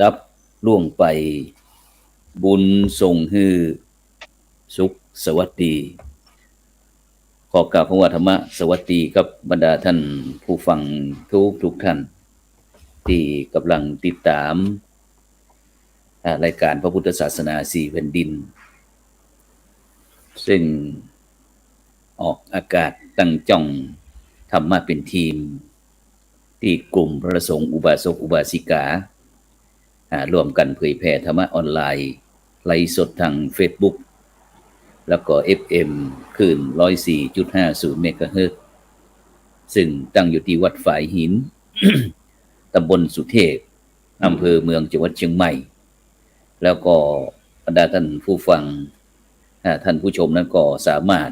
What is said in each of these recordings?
ดับล่วงไปบุญส่งฮือสุขสวัสดีขอกราบพระวธรรมะสวัสดีกับบรรดาท่านผู้ฟังทุกท่านที่กำลังติดตามรายการพระพุทธศาสนา4แผ่นดินซึ่งออกอากาศตั้งจ้องธรรมะเป็นทีมที่กลุ่มพระสงฆ์อุบาสกอุบาสิการ่วมกันเผยแผ่ธรรมะออนไลน์ไลฟ์สดทาง Facebook แล้วก็ FM คลื่น 104.50 เมกะเฮิรตซ์ซึ่งตั้งอยู่ที่วัดฝายหิน ตำบลสุเทพอำเภอเมืองจังหวัดเชียงใหม่แล้วก็บรรดาท่านผู้ฟังท่านผู้ชมนั้นก็สามารถ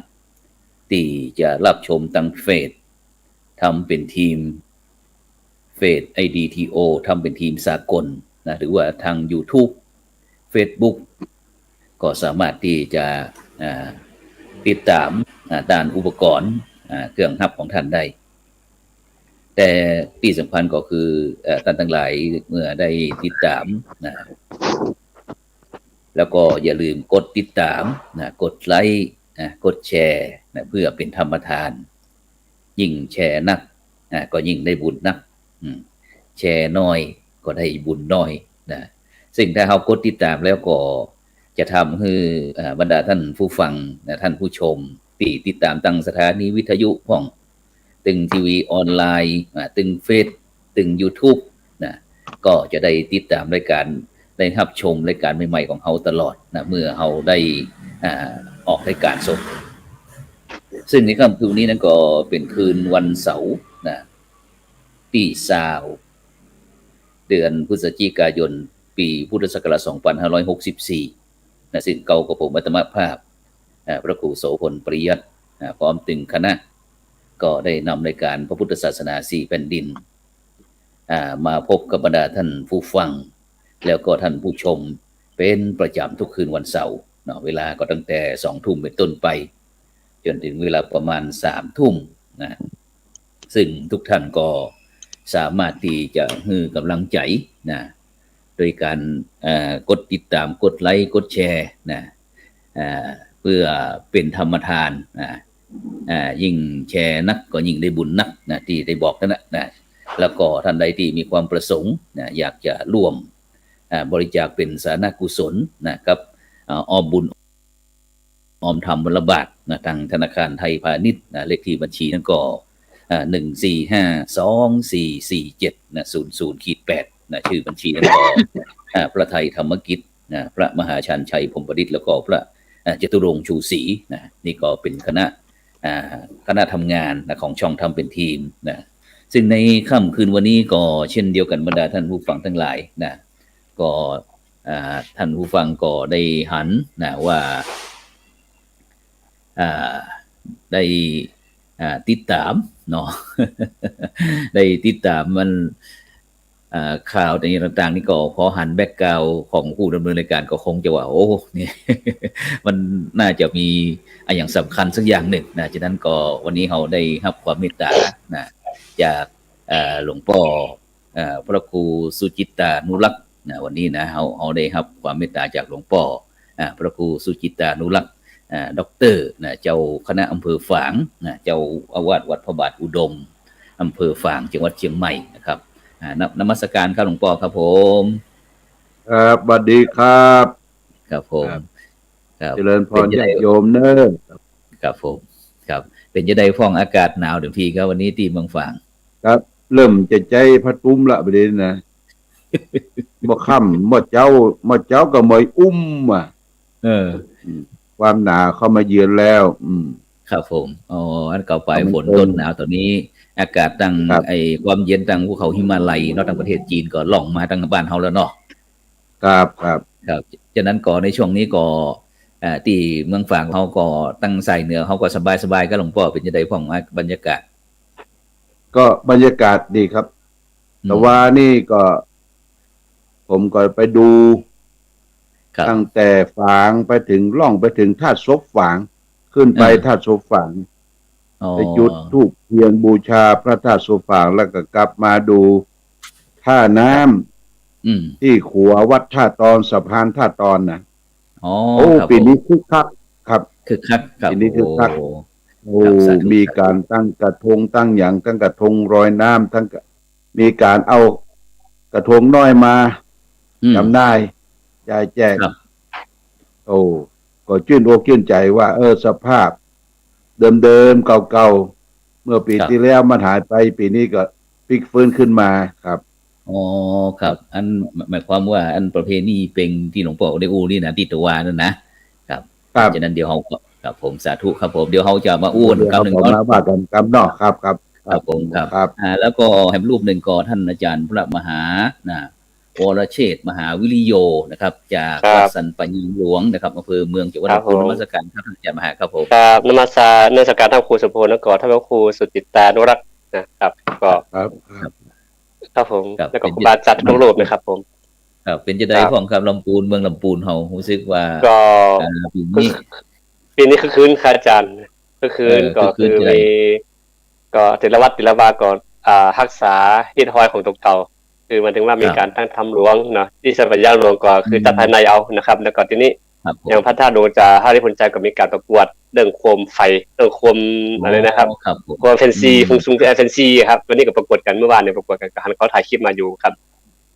ที่จะรับชมทางเฟซทำเป็นทีมเฟซ IDTO ทำเป็นทีมสากลนะหรือว่าทาง YouTube Facebook ก็สามารถที่จะติดตามด้านอุปกรณ์เครื่องรับของท่านได้แต่ที่สำคัญก็คือท่านทั้งหลายเมื่อได้ติดตามนะแล้วก็อย่าลืมกดติดตามนะกดไลค์กดแชร์นะเพื่อเป็นธรรมทานยิ่งแชร์นักก็ยิ่งได้บุญนักแชร์น้อยก็ได้บุญน้อยนะซึ่งถ้าเรากดติดตามแล้วก็จะทำให้บรรดาท่านผู้ฟังนะท่านผู้ชมที่ติดตามตั้งสถานีวิทยุพ่องตึงทีวีออนไลน์ตึงเฟซตึง YouTube นะก็จะได้ติดตามรายการได้รับชมรายการใหม่ๆของเขาตลอดนะเมื่อเขาได้ออกรายการสดซึ่งในค่ำคืนนี้นั้นก็เป็นคืนวันเสาร์นะปี20เดือนพฤศจิกายนปีพุทธศักราช2564นะซึ่งเก่ากับผมอัตมภาพพระครูโสพลปริยัติพร้อมตึงคณะก็ได้นำรายการพระพุทธศาสนา4แผ่นดินมาพบกับบรรดาท่านผู้ฟังแล้วก็ท่านผู้ชมเป็นประจำทุกคืนวันเสาร์เนาะเวลาก็ตั้งแต่ 20:00 นเป็นต้นไปจนถึงเวลาประมาณ 3:00 นนะซึ่งทุกท่านก็สามารถที่จะให้กำลังใจนะโดยการกดติดตามกดไลค์กดแชร์นะเพื่อเป็นธรรมทานยิ่งแชร์นักก็ยิ่งได้บุญนักนะที่ได้บอกนั่นนะแล้วก็ท่านใดที่มีความประสงค์นะอยากจะร่วมบริจาคเป็นสาธารณกุศลนะครับออมบุญออมธรรมวันละบาทนะทางธนาคารไทยพาณิชย์เลขที่บัญชีนั้นก็1452447นะ00-8นะชื่อบัญชีนั้นก็พระไทยธรรมกิจนะพระมหาชันชัยพรหมประดิษฐ์แล้วก็พระจตุรงค์ชูศรีนะนี่ก็เป็นคณะทำงานนะของช่องทำเป็นทีมนะซึ่งในค่ำคืนวันนี้ก็เช่นเดียวกันบรรดาท่านผู้ฟังทั้งหลายนะก็ท่านผู้ฟังก็ได้หันนะว่าได้ติดตามเนาะ ได้ติดตามมันข่าวต่างๆนี่ก็พอหันแบ็กกราวด์ของผู้ดำเนินรายการก็คงจะว่าโอ้นี่ มันน่าจะมีอย่างสำคัญสักอย่างหนึ่งนะฉะนั้นก็วันนี้เราได้รับความเมตตานะจากหลวงพ่อพระครูสุจิตตานุรักษ์นะวันนี้นะเราได้รับความเมตตาจากหลวงพ่อพระครูสุจิตตานุรักษ์ด็อกเตอร์นะเจ้าคณะอำเภอฝางนะเจ้าอาวาสวัดพระบาทอุดมอำเภอฝางจังหวัดเชียงใหม่นะครับนมัสการครับหลวงพ่อครับผมครับสวัสดีครับครับผมครับเจริญพรญาติโยมเนอะครับผมครับเป็นจะได้ฟ้องอากาศหนาวเดี๋ยวพี่ครับวันนี้ที่เมืองฝางครับเริ่มจะใจพัดตุ้มละประเด็นนะบ่ค่ำบ่เจ้าก็บ่อุ้มความหนาวเข้ามาเยือนแล้วครับผมอันเก่าไปฝนต้นหนาวตอนนี้อากาศตั้งความเย็นตั้งภูเขาหิมาลัยเนาะทางประเทศจีนก็ล่องมาทางบ้านเฮาแล้วเนาะครับฉะนั้นก็ในช่วงนี้ก็ที่เมืองฝางเฮาก็ตั้งใส่เหนือเฮาก็สบายๆก็หลวงพ่อเป็นจังได๋พ้องบรรยากาศก็บรรยากาศดีครับแต่ว่านี่ก็ผมก็ไปดูตั้งแต่ฝางไปถึงล่องไปถึงธาตุศพฝางขึ้นไปธาตุศพฝางไปจุดธูปเทียนบูชาพระธาตุศพฝางแล้วก็กลับมาดูท่าน้ อืมที่ขัววัดท่าตอนสะพานท่าตอนนะอ๋อโอ้ครับปีนี้ผมคึกคักครับคึกคักครับปีโอ้นี้คึกคักโอ้ครับสาธุมีสาธุการตั้งกระทงตั้งอย่างตั้งกระทงรอยน้ำทั้งมีการเอากระทงน้อยมาอืมจำหน่ายจ่ายแจกครับโอ้ก็ชื่นอกชื่นใจว่าสภาพเดิมๆเก่าๆเมื่อปีครับที่แล้วมันหายไปปีนี้ก็พลิกฟื้นขึ้นมาครับอ๋อครับอันหมายความว่าอันประเพณีเป็งที่หลวงพ่อได้อู้นี่นะที่ตัววานั่นนะครับครับฉะนั้นเดี๋ยวเราก็ครับผมสาธุครับผมเดี๋ยวเราจะมาอู้กันเดี๋ยวเขาคำหนึ่งก่อน ผมมาว่ากันกำนอกครับครับคครัรับบผมครับครับแล้วก็แห่งรูปหนึ่งก็ท่านอาจารย์พระมหานะวรเชษฐ์มหาวิริโยนะครับจากครัวัดบสันปัญญหลวงนะครับอำเภอเมืองจังหวัดครับผลำพูนนมมัสการครับท่านอาจารย์มหาครับผมครับนมัสการท่านครูสุพลแล้วก็ท่านพระครูสุจิตตานุรักษ์นะครับก็ครับครับครับผมครับแล้วก็เป็นครูบาอาจัดทุกรูปนะครับผมครับเป็นจะได้ครับของครับลำพูนเมืองลำพูนเฮารู้สึกว่าก็ปีคือนี้ปีนี้คือคืนค่ะอาจารย์คือคืนก็คืนจะได้คือมีก็ศิลวาก่อนรักษาฮิตฮอยของตกเก่าคือหมันถึงว่าครับมีการตั้งทำหลวงเนาะที่สันปัญญาหลวงก็คือจัดภายในเอานะครับแล้วก็ทีนี้ครับผอย่างมพระธาตุดวงจะห้าที่พลใจก็มีการประกวดเรื่องโคมไฟเรื่องโคมอะไรนะครับ ครับผมกว่าแฟนอืซีมฟุงซุงแฟนซีครับวันนี้ก็ประกวดกันเมื่อวานเนี่ยประกวดกันกับเขาถ่ายคลิปมาอยู่ครับ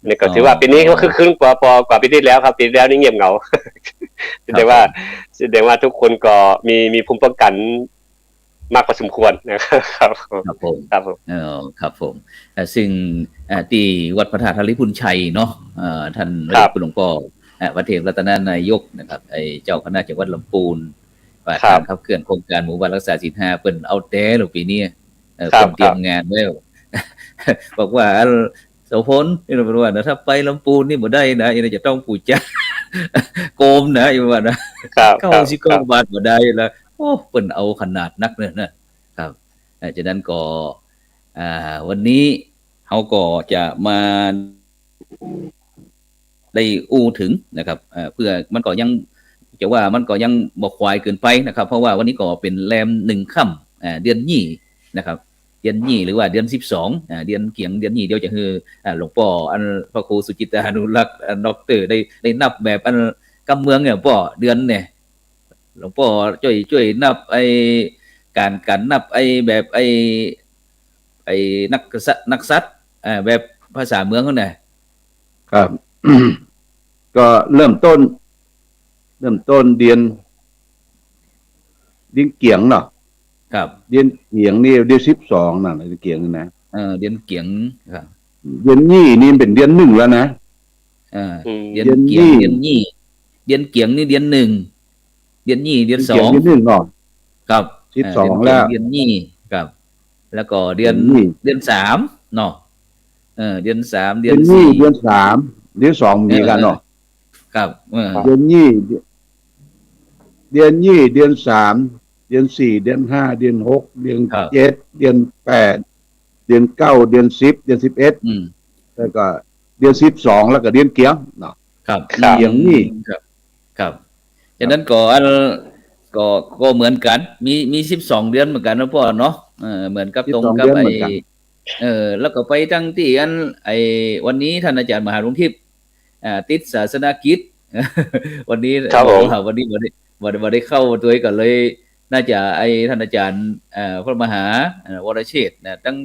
นี่ก็อ๋อถือว่าปีนี้ก็คือขึ้นกว่าปีที่แล้วครับปีที่แล้วนี่เงียบเหงา แสครับผมดงว่าแสดงว่าทุกคนก็มีภูมิป้องกันมากพอสมควรนะครับครับผม ครับผมครับผมซึ่งที่วัดพระธาตุธริพุนชัยเนาะท่านหลวงพ่อวัดเทพรัตนานายกนะครับไอ้เจ้าคณะจังหวัดลำพูนว่าการขับเคลื่อนโครงการหมู่บ้านรักษาศีล5เปิ้นเอาแต่หรือปีนี้เปิ้นเตรียมงานไว้ บอกว่าโสพลนี่เราบอกว่าถ้าไปลำพูนนี่บ่ได้นะยังจะต้องปูจา โกมนะอยู่ว่านะครับเข้าสิกบาทบ่ได้แล้วโอ้เปิ้นเอาขนาดนักเนี่ยนะครับฉะนั้นก็วันนี้เขาก็จะมาได้อู้ถึงนะครับเพื่อมันก็ยังจะว่ามันก็ยังบ่ควายเกินไปนะครับเพราะว่าวันนี้ก็เป็นแรม1ค่ำเดือนยี่นะครับเดือนยี่หรือว่าเดือน12เดือนเกียงเดือนยี่เดียวจะคือหลวงพ่ออันพระครูสุจิตานุรักษ์ด็อกเตอร์ได้นับแบบอันกำเมืองเนี่ยพ่อเดือนเนี่ยหลวงพ่อช่วยนับไอ้การนับไอ้แบบไอ้นักสัตว์แบบภาษาเมืองเขาเนี่ยครับ ก็เริ่มต้นเดือนเกียงเนาะครับเดือนเกียงนี่เดือน12น่ะเดือนเกียงนี่นะเดือนเกียงครับเดือนยี่นี่เป็นเดือน1แล้วนะเดือนเกียงเดือนยี่เดือนเกียงนี่เดือน1เดือนยี่เดือน2เดือน1เนาะครับ12แล้วเดือนยี่ครับแล้วก็เดือน3เนาะเดือน3เดือน4เดือน3เดือน2มีกันเนาะครับเดือนยี่เดือน3เดือน4เดือน5เดือน6เดือน7เดือน8เดือน9เดือน10เดือน11แล้วก็เดือน12แล้วก็เดือนเกียงเนาะครับเกียงนี่ครับฉะนั้นก็เหมือนกันมี12เดือนเหมือนกันนะพ่อเนาะเหมือนกับตรงกับไอ้แล้วก็ไปตั้งที่อันไอ้วันนี้ท่านอาจารย์มหาหลวงทิพย์ติดศาสนกิจ วันนี้วันนี้บ่ได้เข้าตัวก็เลยน่าจะไอ้ท่านอาจารย์พระมหาวรเชษฐ์นะตั้ง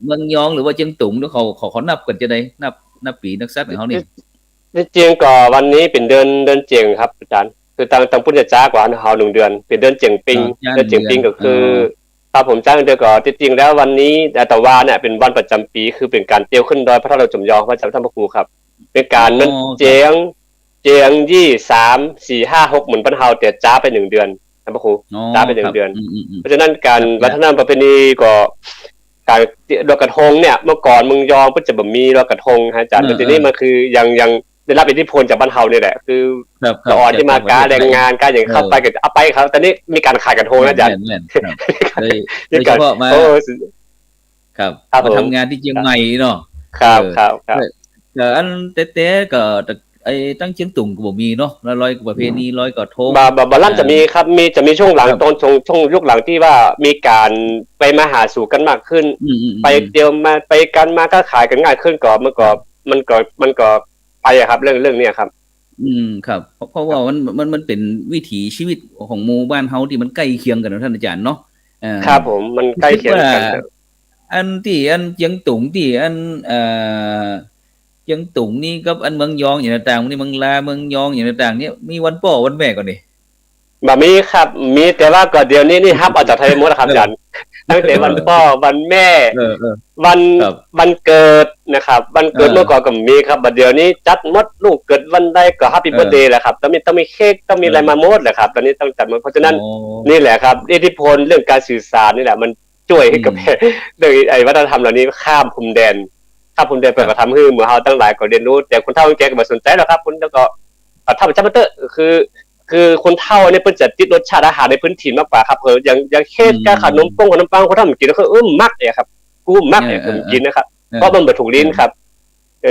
เมืองยองหรือว่าเชียงตุงแล้วเขานับกันจะได้นับปีนักสัตว์ของเขานี่จริงก็วันนี้เป็นเดือนเจียงครับอาจารย์คือตั้งพุทธจ้ากว่าเฮา1เดือนเป็นเดือนเจียงปิงเดือนเจียงปิงก็คือครับผมจ้างเดือนก็จริงๆแล้ววันนี้แต่ว่าเนี่ยเป็นวันประจำปีคือเป็นการเตียวขึ้นดอยพระธาตุจมยองพระเจ้าท่านพระครูครับเป็นการนั้นเจียงยี่3 4 5 6เหมือนบ้านเฮาแต่จ้าไป1เดือนท่านพระครูจ้าไป1เดือนเพราะฉะนั้นการวัฒนธรรมประเพณีก็การลอยกระทงเนี่ยเมื่อก่อนเมืองยองก็จะแบบมีลอยกระทงอาจารย์แต่ทีนี้มันคือยังได้รับอิทธิพลจากบ้านเฮานี่แหละคือละอ่อนที่มาการแรงงานการอย่างเข้าไปก็เอาไปครับตอนนี้มีการขายกระทงนะอาจารย์โดยเฉพาะมาครับมาทำงานที่เชียงใหม่เนาะครับอันเต๊ะก็ไอ้ตั้งเชียงตุงก็บ่มีเนาะแล้วร้อยประเพณีร้อยกระทงบาลั่นจะมีครับจะมีช่วงหลังตอนช่วงยุคหลังที่ว่ามีการไปมาหาสู่กันมากขึ้นไปเดียวมาไปกันมาก็ขายกันง่ายขึ้นก่อนเมื่อก่อน มันก็ไปอะครับ เรื่องเนี้ยครับ ครับเพราะว่ามันเป็นวิถีชีวิตของหมู่บ้านเฮาที่มันใกล้เคียงกันนะท่านอาจารย์เนาะครับผมมันใกล้เคียงกันครับ อันที่อันเจียงตุงที่อันเจียงตุงนี่กับอันเมืองยองอย่างต่างๆนี่เมืองลาเมืองยองอย่างต่างๆเนี่ยมีวันพ่อวันแม่ก่อนนี่ แบบนี้ครับมีแต่ว่าก็เดี๋ยวนี้นี่ฮับเอาจากไทยหมดแล้วครับอาจารย์ตั้งแต่วันพ่อวันแม่วันเกิดนะครับวันเกิดเมื่อก่อนก็มีครับบัดเดี๋ยวนี้จัดหมดลูกเกิดวันใดก็แฮปปี้เบิร์ธเดย์แหละครับต้องมีเค้กต้องมีอะไรมาหมดแหละครับตอนนี้ต้องจัดหมดเพราะฉะนั้นนี่แหละครับอิทธิพลเรื่องการสื่อสารนี่แหละมันช่วยให้กับเรื่องไอ้วัฒนธรรมเหล่านี้ข้ามพรมแดนไปก็ทำให้หมู่เฮาทั้งหลายก็เรียนรู้แต่คนเฒ่าคนแก่ก็บ่สนใจหรอกครับคุณแล้วก็ถ้าเป็นจัมเตอร์คือคนเฒ่าเนี่ยเพิ่นจะติดรสชาติอาหารในพื้นถิ่นมากกว่าครับอย่างเค้กกับขนมปังคนเฒ่ามันกินแล้วก็มักเนี่ยครับกูมักเนี่ยผมกินนะครับเพราะมันบ่ถูกลิ้นครับ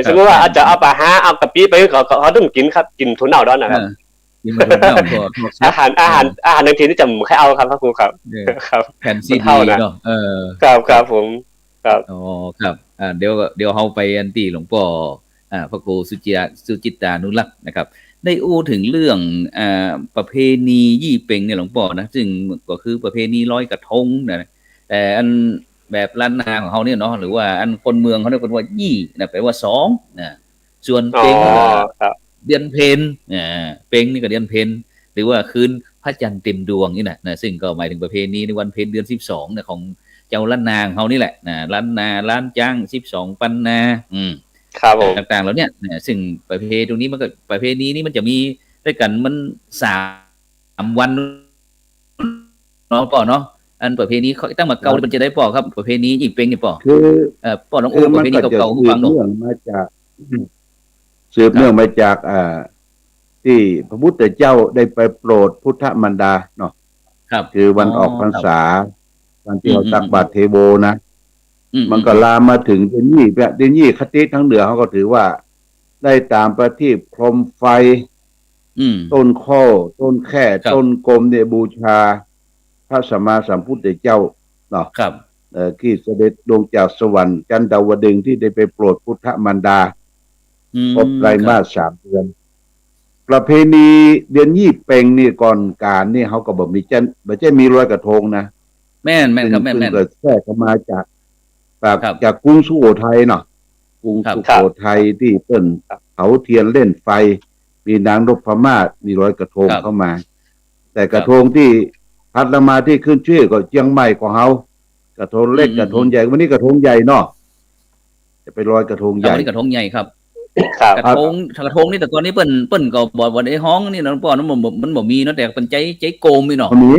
สมมุติว่าอาจจะเอาปลาหาเอากะปิไปก็เขาต้องกินครับกินถั่วเน่าดอนนะครับกินถั่วเน่าก็อาหารในทีนี่จะไม่ให้เอาครับพระครูครับครับแผ่นซีดีเนาะครับผมครับอ๋อครับเดี๋ยวเฮาไปอันที่หลวงพ่อพระครูสุจิตานุรักษ์นะครับได้อู้ถึงเรื่องประเพณียี่เป่งเนี่ยหลวงพ่อนะซึ่งก็คือประเพณีลอยกระทงนะแต่อันแบบล้านนาของเขาเนี่ยเนาะหรือว่าอันคนเมืองเขาเรียกว่ายี่นะแปลว่า2นะส่วนเป่งเดือนเพ็ญเป่งนี่ก็เดือนเพ็ญหรือว่าคืนพระจันทร์เต็มดวงนี่นะซึ่งก็หมายถึงประเพณีในวันเพ็ญเดือน12นะของเจ้าล้านนาของเขานี่แหละนะล้านนาล้านจ้าง12ปันนาครับผมต่างๆแล้วเนี่ยซึ่งประเพณีตรงนี้มันก็ประเพณีนี้มันจะมีด้วยกันมัน3วันเนาะป่อเนาะอันประเพณีเขาตั้งมาเก่ามันจะได้ป่อครับประเพณียี่เป่งนี่ป่อคือป่อน้องอูประเพณีเก่าๆฟังเนาะสืบเนื่องมาจากที่พระพุทธเจ้าได้ไปโปรดพุทธมารดาเนาะครับคือวันออกพรรษาวันที่เขาตักบาตรเทโวนะมันก็ลามมาถึงเดือนยี่คติทั้งเหนือเขาก็ถือว่าได้ตามประทีปพรมไฟต้นข้อต้นแค่ต้นกลมเนี่ยบูชาพระสัมมาสัมพุทธเจ้าเนาะครับที่เสด็จลงจากสวรรค์จันดาวดึงที่ได้ไปโปรดพุทธมารดาครบไตรมาส3 เดือนประเพณีเดือนยี่เป่งนี่ก่อนการนี่เขาก็บอกมีมีลอยกระทงนะแม่นครับแม่นเกิดแทรกมาจากกรุงสุโขทัยเนาะกรุงสุโขทัยที่เปิ้นเผาเทียนเล่นไฟมีนางนพมาศมีลอยกระทงเข้ามาแต่กระทงที่พัดละมาที่ขึ้นชื่อก็เชียงใหม่ของเขากระทงเล็กกระทงใหญ่วันนี้กระทงใหญ่เนาะจะไปลอยกระทงใหญ่วันนี้กระทงใหญ่ครับกระทงนี่แต่ก่อนนี้เปิ้นก็บอกว่าไอ้ห้องนี่นะหลวงพ่อมันบ่มีเนาะแต่เป็นใจโกมนี่เนาะมี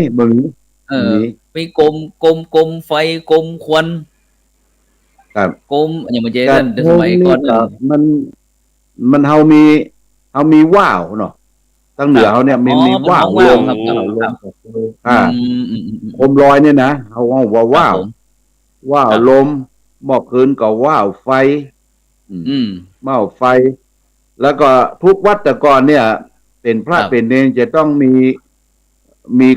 มีโกมไฟโกมควันครับโกมอย่างมันจะนั่นแต่สมัยก่อนมันเฮามีว่าวเนาะตั้งเหนือเขาเนี่ยมีว่าวรวมครับโคมลอยเนี่ยนะเขาว่าว่าวลมหมอกคืนก็ว่าวไฟเมาไฟแล้วก็ทุกวัดแต่ก่อนเนี่ยเป็นพระเป็นเนรจะต้องมี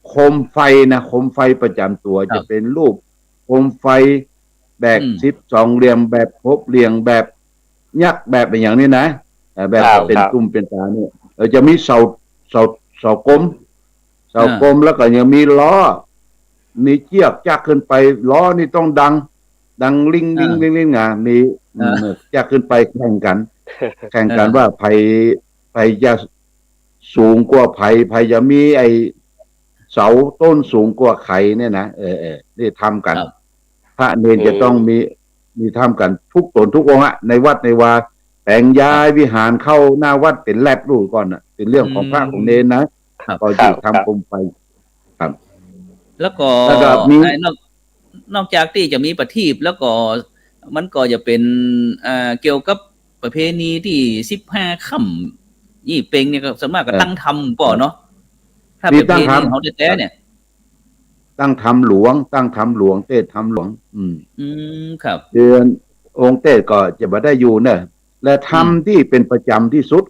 โคมไฟนะโคมไฟประจำตัวจะเป็นรูปโคมไฟแบบ12 เหลี่ยมแบบครบเหลี่ยมแบบยักษ์แบบอย่างนี้นะแบบเป็นตุ้มเป็นตาเนี่ยจะมีเสากลมแล้วก็ยังมีล้อมีเชือกจักขึ้นไปล้อนี่ต้องดังลิงมีจักขึ้นไปแข่งกันว่าไผจะสูงกว่าไผจะมีไอเสาต้นสูงกว่าไข่เนี่ยนะนี่ทำกันพระเนรจะต้องมีทำกันทุกตนทุกองค์ในวัดในวาแต่งย้ายวิหารเข้าหน้าวัดเป็นแลบรูปก่อนเป็นเรื่องของพระของเนรนะก็จะทำกรมไฟครับแล้วก็นอกจากที่จะมีประทีปแล้วก็มันก็จะเป็นเกี่ยวกับประเพณีที่15 ค่ำยี่เป่งเนี่ยก็ส่วนมากก็ตั้งธรรมป่อเนาะถ้าประเพณีเขาแท้ๆเนี่ยตั้งธรรมหลวงเทศธรรมหลวงครับเดือนองค์เทศก็จะมาได้อยู่เนี่ยและธรรมที่เป็นประจำที่สุด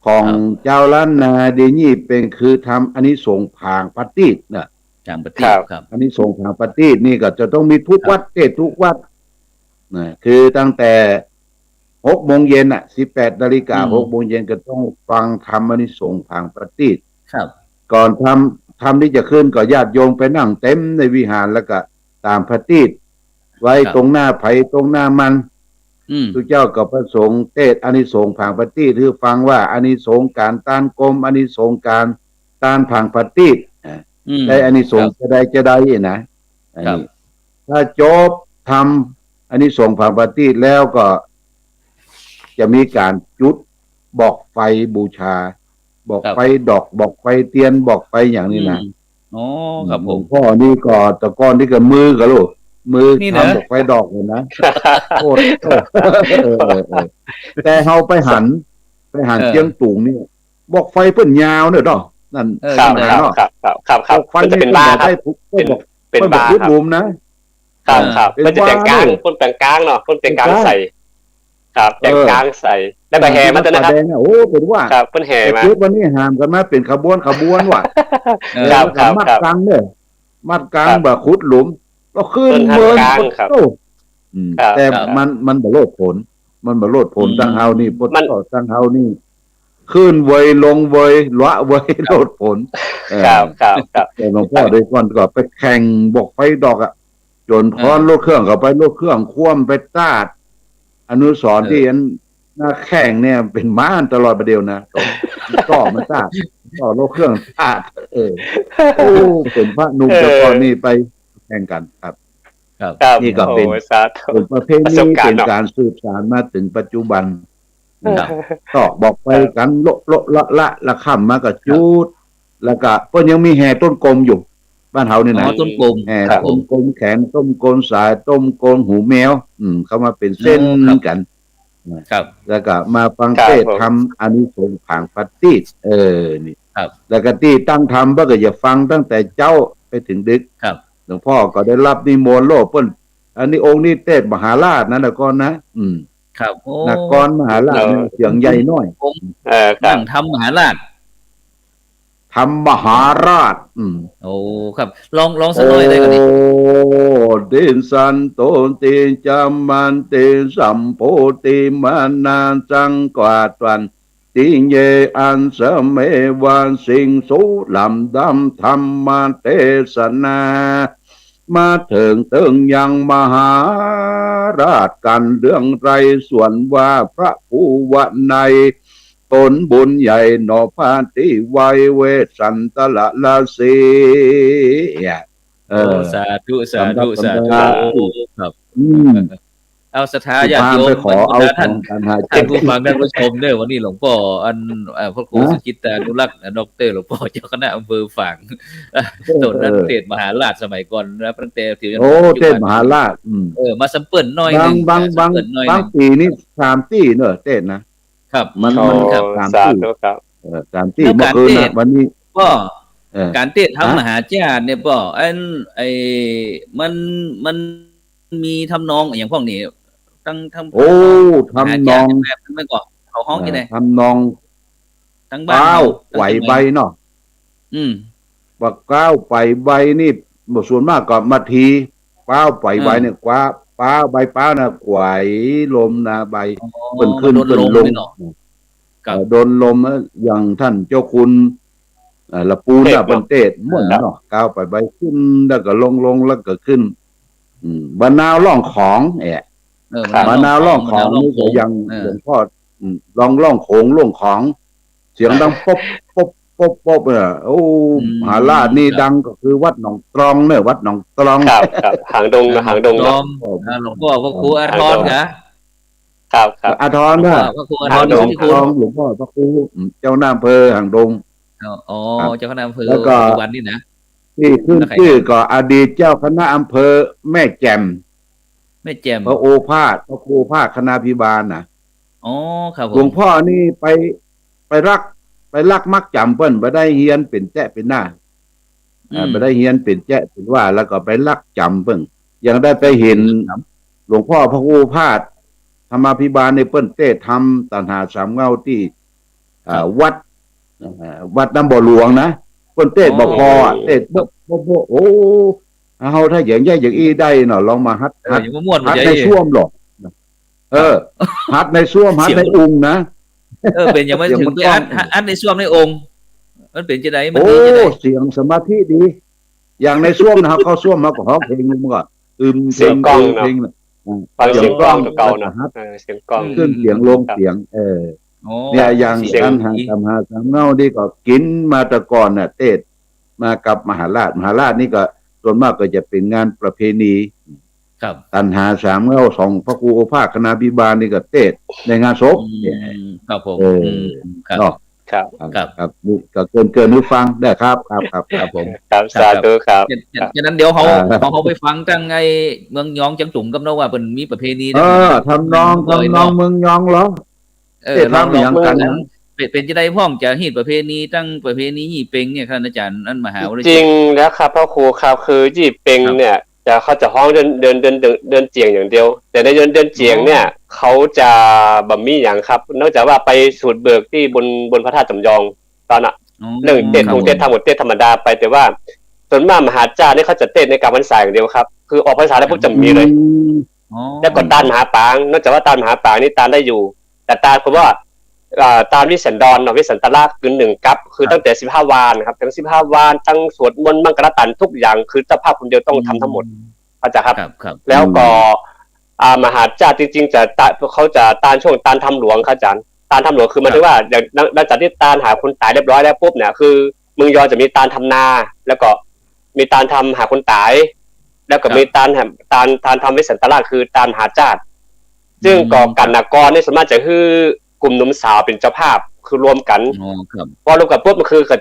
ของเจ้าล้านนาเดนี่เป็นคือทำอันนี้ส่งผางปฏิทินนะจางปฏิทินครับอันนี้ส่งผางปฏิทินนี่ก็จะต้องมีทุกวัดเทศทุกวัดนะคือตั้งแต่ 6 โมงเย็น18 นาฬิกา 6 โมงเย็นก็ต้องฟังธรรมอานิสงส์ผางประทีป ครับ ก่อนทำที่จะขึ้นก็ญาติโยมไปนั่งเต็มในวิหารแล้วก็ตามประทีปไว้ ครับ ตรงหน้าไผ่ตรงหน้ามัน ทุกเจ้ากับพระสงฆ์เทศน์อานิสงส์ผางประทีปคือฟังว่าอานิสงส์การต้านกรมอานิสงส์การต้านผางประทีป ได้อานิสงส์จะได้นะอัน ครับ นี้ถ้าจบทำอานิสงส์ผางประทีปแล้วก็จะมีการจุดบอกไฟบูชา บอก ครับ ไฟดอกบอกไฟเทียนบอกไฟอย่างนี้นะ อ๋อครับ ห ผ ลว ม งพ่อนี่ก็แตะกอนนี่ก็มือกับลูกมือ นี่นะ ทำบอกไฟดอกเลยนะโคตรแต่เฮาไปหันเชียงตุงนี่บอกไฟเปิ้นยาวเนอะดอกนั่น ครับ ปัญ ค หา รับ เนาะ ครับ บอกไฟ มันจะ นี่ เป็นบ้าครับ เป็น เปิ้นบอก บ้า ยุด ครับ หลุมนะ ครับ เป็น มันจะแต่งกลาง บ้าเลย คนแต่งกลางเนาะคนแต่งกลาง แต่งกลาง ใส่ ครับแต่งกลางใส่ แล้วก็แห่มาตัวนะครับ แดงโอ้เป็นว่า ครับเพิ่นแห่มา ชุดวันนี้หามกันมาเป็นขบวนว่ะ ครับ แล้วก็มัดกลางเนี่ยมัดกลาง ครับ แบบขุดหลุมก็ขึ้น เพิ่นหัน เมิน กลางครับ โอ้แต่ ครับ มันบ่โลดผล มันบ่โลดผล อืม ตั้งเฮานี่พด มัน ต่อตั้งเฮานี่ขึ้นเวยลงเวยละเวยโลดผลเออ ครับ แต่หลวงพ่อได้ก่อนก็ไปแข่งบอกไฟดอกอ่ะจนพรรถเครื่องก็ไปรถเครื่องคว่ำไปตาด อนุสรณ์ที่อันหน้าแข่งเนี่ยเป็นม้านตลอดประเดียวนะต่อมันตาดต่อรถเครื่องตาดโอ้เป็นพระหนุ่มแต่ก่อนนี่ไปแข่งกันครับ ครับ ครับ นี่ก็เป็น โอ้ยสาธุ เป็นประเพ ประ ณี สบการณ์ เป็น เนาะ การสืบสานมาถึงปัจจุบัน ครับ ก็บอกไปกันโละละค่ำมาก็จูด แล้วก็เพิ่นยังมีแห่ต้นกลมอยู่ บ้านเฮานี่ อ๋ นะ อต้นกลม แห่ ครับผ ต้ ม นกลมแขนต้มกลมสายต้มกลมหูแมว เข้ามาเป็นเส้น ครับ กัน ครับ แล้วก็มาฟัง ครับ เทศน์ ผม ทำอานิสงส์ผางปฏิษนี่ ครับ แล้วก็ที่ตั้งธรรมเพื่อก็จะฟังตั้งแต่เจ้าไปถึงดึก ครับ หลวงพ่อก็ได้รับนิมนต์โลกเปิ้นอันนี้องค์นี้เทศน์มหาราชนะนครนะ ครับโอ้ นครมหาราชเนี่ยเสียงใหญ่น้อย ครั นั่ บ งทำมหาราช ทำมหาราช โอ้ครับ ลองสักหน่อยได้ก่อนดิ โอ้ดินสันโตติจามันติสัมโพธิมานาจังกวาดวันติเยอันเสเมวันสิงสุลำดำธรรมเทศนา มาถึงตึงยังมหาราชกันเรื่องไรส่วนว่าพระผู้วะในตนบุญใหญ่หนอพาติไวยเวสันตละละสีโอ้สาธุสาธุสาธุ สาธุ ครับ อืม เอาศรัทธาญาติโยม ไปขอเอา ท่าน ของการหา ท่านผู้ฟังท่านผู้ชมเด้อวันนี้หลวงพ่อพระครูสุจิตตานุรักษ์ดอกเตอรหลวงพ่อเจ้าคณะอำเภอฝางตนนั้นเทศน์มหาราชสมัยก่อนนะตั้งแต่ถึง โอ้เทศมหาราช มาสัมเปิลหน่อยห บา นึ ง ง บาง สัมเปิลหน่อยห บาง นึง ปีนี่3 ที่เนอะเทศนะครับ มัน โอ้ ครับสาม สา ที่ ธุครับ 3 ที่ แล้ว เมื่อ การ คืน เท นะ ศน์ วันนี้ ก็ เออ การเทศน์ทำมหาจารย์เนี่ยป่อมันมีทำนองอย่างพวกนี้ทั้ง โอ้ มหา ทำน จา อ รง ย์แบบนั้นไม่ก่อเขาห้องยังไง ทำนอง ทั้งบ้าน ก้าว ทั้ง ไหวใบเนาะ อืม ว่าก้าวไหวใบนี่ส่วนมากก็มาทีก้าวไหวใบเนี่ยกว่าป้าใบป้านะไหวลมนะใบ เปิ้นขึ้น โดน เปิ้น ล ล ง ง เนาะ ครับ โดนลมนะอย่างท่านเจ้าคุณละปูน เทศ เป็นเทศม่วน ครับ เนาะก้าวไปใบขึ้นแล้วก็ลงแล้วก็ขึ้นบะนาวร่องของมะนาวร่องของนี่ก็ยังหลวงพ่อลองร่องโขงร่องของ เสียงดังป๊บโอ้มหาราชนี่ดังก็คือวัดหนองตรองเนี่ยวัดหนองตรอง ครับหางดง ล เนาะ องหลวงพ่อพระครูอาทรกะ ครับ อาทร หลวง นะ พ่อพระครูอา อา ท ท ร ร ที่คุณ หลวงพ่อพระครูเจ้าหน้าอำเภอหางดง อ๋อเจ้าคณะอำเภอ แล้วก็ ปัจจุบันนี่นะ ที่ขึ้นชื่อก็อดีตเจ้าคณะอำเภอแม่แจ่ม แม่แจ่ม พระโอภาสพระครูภาคคณาภิบาลนะ อ๋อครับผ หลวง ม พ่อนี่ไปรักมักจำเปิ้นไปได้เฮียนเป็นแจ้เป็นหน้าไปได้เฮียนเป็นแจ้เป็นว่า แล้วก็ไปรักจำเปิ้นยังได้ไปเห็น หลวงพ่อพระครูภาคธรรมาภิบาลในเปิ้นเทศน์ทำตัณหาสามเงาที่วัดน้ำบ่อหลวงนะเปิ้นเทศน์บ่พอเทศน์บ่โอ้เฮาถ้าอย่างแย่อย่างอี้ได้เนาะลองมาฮัด อย่างม่วน ฮัด ใจ ในช่วมหรอก ฮัดในส้วมฮัดในอุ้งนะ เป็นยังไม่ เสียง ถึ มั ง น ไป กล้อง อัดในส้วมในองค์ มันเป็นจะไหนมัน โอ้ ดีจะไหน เสียงสมาธิดี อย่างในส้วมนะครับเข้าส้วมมาก็ร้องเพลงนึงมันก็เสียงกล้องเนอะ เพลง ฟังเสียงกล้องเก่าๆ นะ นะเสียงกล้อง ขึ้นเสียงลงเสียง โอ้ เนี่ยอย่าง เสียง การหาทำหาสามเงานี่ก็กินมาแตะก่อนน่ะเทศมากับมหาราชนี่ก็ส่วนมากก็จะเป็นงานประเพณี ครับ ตันหาสามเงาสองพระครูโอภาสคณาภิบาลนี่ก็เทศในงานศพ ครับผม ครับ เนาะ ครับ ครับนี่ก็เกินนึกฟังได้ครับครับผม ครับสาธุครับ ฉะนั้นเดี๋ยวเขา อ่า เขาไปฟังจังไงเมืองยองจังจุ่มกับเนาะว่าเป็นมีประเพณี ทำนองเมืองยองเหรอ เออ เทศฟังอย่างกันนะ เป็นจะได้พ่องจะฮีดประเพณีตั้งประเพณีฮีเป็งเนี่ยครับอาจารย์นั่นมหาว จริงแล้วครับพ่อครูครับคือยี่เป็งเนี่ยจะเขาจะห้องเดินเจียงอย่างเดียว แต่ในเดินเจียงเนี่ยเขาจะบ่มีอย่างครับนอกจากว่าไปสูตรเบิกที่บนพระธาตุจำยองตอนน่ะเรื่องเต้นของเต้นทำหมดเต้นธรรมดาไปแต่ว่าส่วนมากมหาจารย์เนี่ยเขาจะเต้นในการพรรษาอย่างเดียวครับคือออกพรรษาแล้วพวกจะมีเลยแล้วก็ตานมหาปางนอกจากว่าตานมหาปางนี่ตานได้อยู่ แต่ตานเพราะว่าตามวิสันดรวิสันตลากคือ1 กัปคือตั้งแต่15 วานครับถึง15 วานตั้งสวดมนต์มังกรตันทุกอย่างคือเจ้าภาพคนเดียวต้องทำทั้งหมดเข้าใจครับแล้วก็มหาจารย์จริงๆจะเขาจะตานช่วงตานทำหลวงครับอาจารย์ตานทำหลวงคือมันถือว่าหลังจากที่ตานหาคนตายเรียบร้อยแล้วปุ๊บเนี่ยคือเมืองยอจะมีตานทำนา แล้วก็มีตานทำหาคนตายแล้วก็มีตานทำวิสันตลากคือตานหาจารย์ซึ่งก่อกันนากรนี่สามารถจะคือกลุ่มหนุ่มสาวเป็นเจ้าภาพคือรวมกันพอรวมกันปุ๊บมันคือก็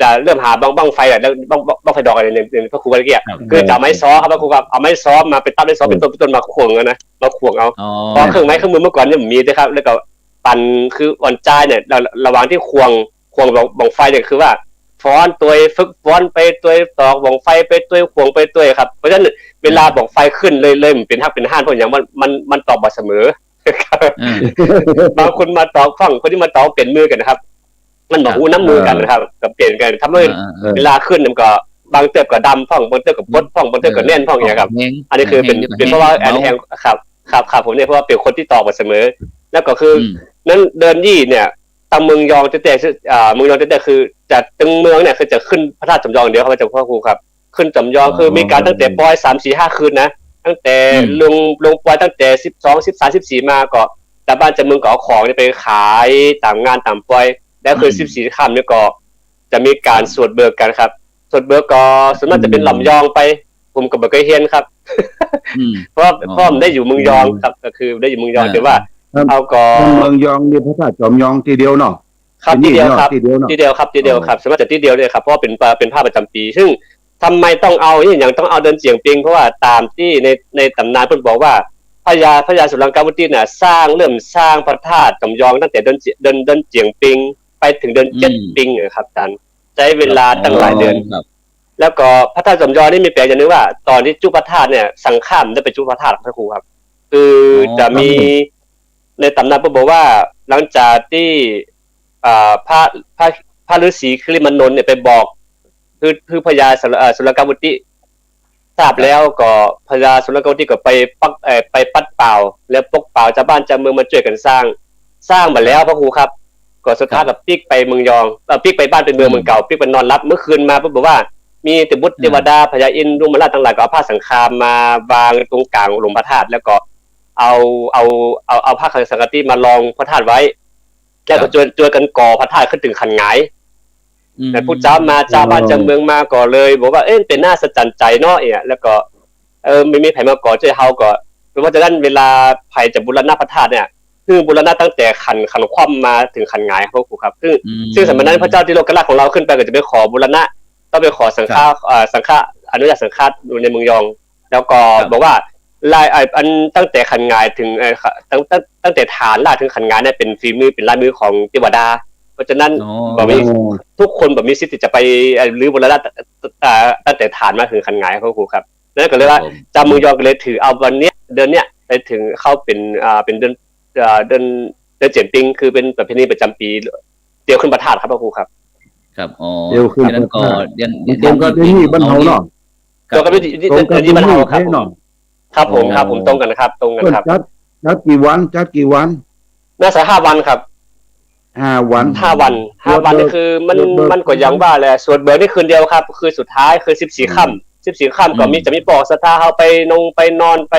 จะเริ่มหาบ้างไฟแล้วบ้างไฟดอกอะไรในพระครูเมื่อกี้คือจะไม้ซ้อครับพระครูครับเอาไม้ซ้อมาเป็นตั้งไม้ซ้อเป็นต้นมาขวงนะมาขวงเอาพอเครื่องไม้เครื่องมือเมื่อก่อนเนี่ยมีนะครับแล้วก็ปั่นคืออ่อนใจเนี่ยระหว่างที่ควงบ้างไฟเนี่ยคือว่าฟ้อนตัวฝึกฟ้อนไปตัวตอกบ้างไฟไปตัวควงไปตัวครับเพราะฉะนั้นเวลาบ้างไฟขึ้นเลยมันเป็นหักเป็นห้านเพราะอย่างมันตอกบ่เสมอบางคนมาตอกฟังคนที่มาตอกเปลี่ยนมือกันนะครับมันบอกอู้น้ำมือกันนะครับกับเปลี่ยนกันทำให้เวลาขึ้นมันก็บางเติบก็ดำฟังบางเติบก็ปดฟังบางเติบก็แน่นฟังอย่างเงี้ยครับอันนี้คือเป็นเพราะว่าแอนแฮงครับผมเนี่ยเพราะว่าเป็นคนที่ตอกมาเสมอแล้วก็คือนั้นเดินยี่เนี่ยตามเมืองยองแต่เมืองยองแต่คือจะตึงเมืองเนี่ยคือจะขึ้นพระธาตุจำยองเดียวครับอาจารย์พ่อครูครับขึ้นจำยองคือมีการตั้งแต่ปอย3-4-5 คืนนะตั้งแต่ลงปอยตั้งแต่12 13 14มาก็แต่บ้านจะเมืองก็เอาของไปขายตามงานตามปอยแล้วคือ14 ค่ำเนี่ยก็จะมีการสวดเบิกกันครับสวดเบิกก็ส่วนมากจะเป็นลำยองไปผมก็บ่เคยเห็นครับเพราะผมได้อยู่เมืองยองครับก็คือได้อยู่เมืองยองแต่ว่าเอาก็เมืองยองนี่พระธาตุจอมยองทีเดียวเนาะ ครับทีเดียวครับทีเดียวครับสามารถจะทีเดียวเลยครับเพราะเป็นภาพประจำปีซึ่งทำไมต้องเอาอย่างต้องเอาเดินเจียงปิงเพราะว่าตามที่ในตำนานเพิ่นบอกว่าพญาสุรังกาวตีเนี่ยสร้างพระธาตุจำยองตั้งแต่เดินเจียงปิงไปถึงเดิน7 ปิงครับอาจารย์ใช้เวลาตั้งหลายเดือนแล้วก็พระธาตุจำยองนี่มีแปลกอย่างนึงว่าตอนที่จุพระธาตุเนี่ยสังฆามได้ไปจุพระธาตุพระครูครับคือจะมีในตำนานเพิ่นบอกว่าหลังจากที่พระฤาษีคริมานนท์เนี่ยไปบอกคือพญาสุรกาวติทราบแล้วก็พญาสุรกาวติก็ไปปัดเปล่าแล้วปกเปล่าชาวบ้านชาวเมืองมาช่วยกันสร้างมาแล้วพระครูครับก็สุดท้ายกับปิ๊กไปเมืองยองปิ๊กไปบ้านเป็นเมืองเก่าปิ๊กไปนอนรับเมื่อคืนมาปุ๊บบอกว่ามีแต่บุตรเทวดาพญาอินทร์ดวงมราชทั้งหลายก็เอาผ้าสังฆามมาวางตรงกลางหลวงพระธาตุแล้วก็เอาผ้าสังฆติมารองพระธาตุไว้แล้วก็ช่วยกันก่อพระธาตุขึ้นถึงขันหงายแต่ผู้เจ้าบ้านเจ้าเมืองมาก่อเลยบอกว่าเป็นน่าสะใจใจเนาะแล้วก็ไม่มีไผมาก่อช่วยเฮาก็เพราะว่าจะด้านเวลาไผจะบูรณะพระธาตุเนี่ยคือบูรณะตั้งแต่ขันคว่ำมาถึงขันหงายครับครูครับซึ่งสมัยนั้นพระเจ้าที่โลกราชของเราขึ้นไปก็จะไปขอบูรณะต้องไปขอสังฆาอนุญาตสังฆาอยู่ในเมืองยองแล้วก็บอกว่าลายอันตั้งแต่ขันหงายถึงตั้งแต่ฐานลากถึงขันหงายเนี่ยเป็นฝีมือเป็นลายมือของเทวดาเพราะฉะนั้นแบบนี้ทุกคนแบบมีสิทธิ์จะไปรื้อบูรณะตั้งแต่ฐานมาถึงขันหงายครับครูครับนั่นก็เลยว่าจำเมืองยองก็เลยถือเอาวันเนี้ยเดือนเนี้ยไปถึงเข้าเป็นเดือนเจียนปิงคือเป็นประเพณีประจำปีเดียวขึ้นพระธาตุครับพระครูครับครับอ๋อ เดียวขึ้นนั้นก็ตรงกับที่บ้านเฮาเนาะ ตรงกับที่บ้านเฮาครับครับผมตรงกันครับเ จัดกี่วันน่าจะ5 วันครับ 5 วัน 5 วันนี่คือมันก็ยังว่าแหละสวดเบิกนี่คืนเดียวครับคือสุดท้ายคือ14 ค่ำก็มีจะมีปอกสถาเฮาไปนอนไ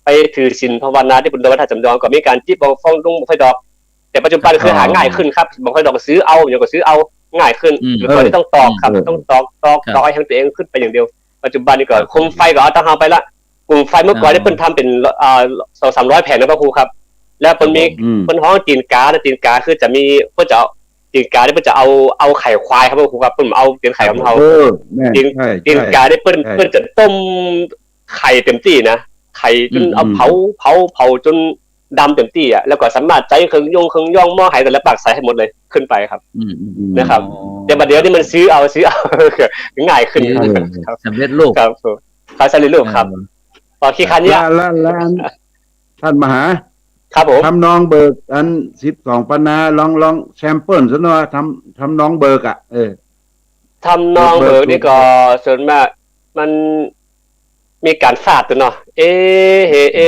ปถือศีลภาวนาที่บุญดวงถ้าจำลองก็มีการจิบบังฟองลุงไฟดอกแต่ปัจจุบันคือหาง่ายขึ้นครับบางไฟดอกก็ซื้อเอาอย่างก็ซื้อเอาง่ายขึ้นคือคนที่ต้องตอกครับต้องตอกให้ตัวเองขึ้นไปอย่างเดียวปัจจุบันนี่ก็คุมไฟก็เอาตั้งเฮาไปละกลุ่มไฟเมื่อก่อนที่เพิ่นทำเป็น200-300 แผ่นนะพระครูครับแล้วเพิ่นมีเพิ่นฮ้องตีนกาคือจะมีเพิ่นจะตีนกาที่เพิ่นจะเอาไข่ควายครับพระครูครับเพิ่นเอาตีนไข่ของเฮาตีนกาที่เพิ่นจะต้มไข่เต็มที่นะไข่จนเอาเผาจนดำเต็มที่อ่ะแล้วก็สามารถใจเครื่องย่องหม้อไหแต่ละปากใส่ให้หมดเลยขึ้นไปครับนะครับแต่บัดเดี๋ยวนี้มันซื้อเอาง่ายขึ้นครับ สำเร็จรูป ครับเขาสำเร็จรูปครับตอนขี้คันเนี่ย แล้วท่านมหา ครับผม ทำนองเบิกอัน12 ปันนาลองแซมเปิลซะหน่อยทำนองเบิกอ่ะทำนองเบิกนี่ก็ส่วนมากมันมีการฟาดตัวเนาะเฮเอ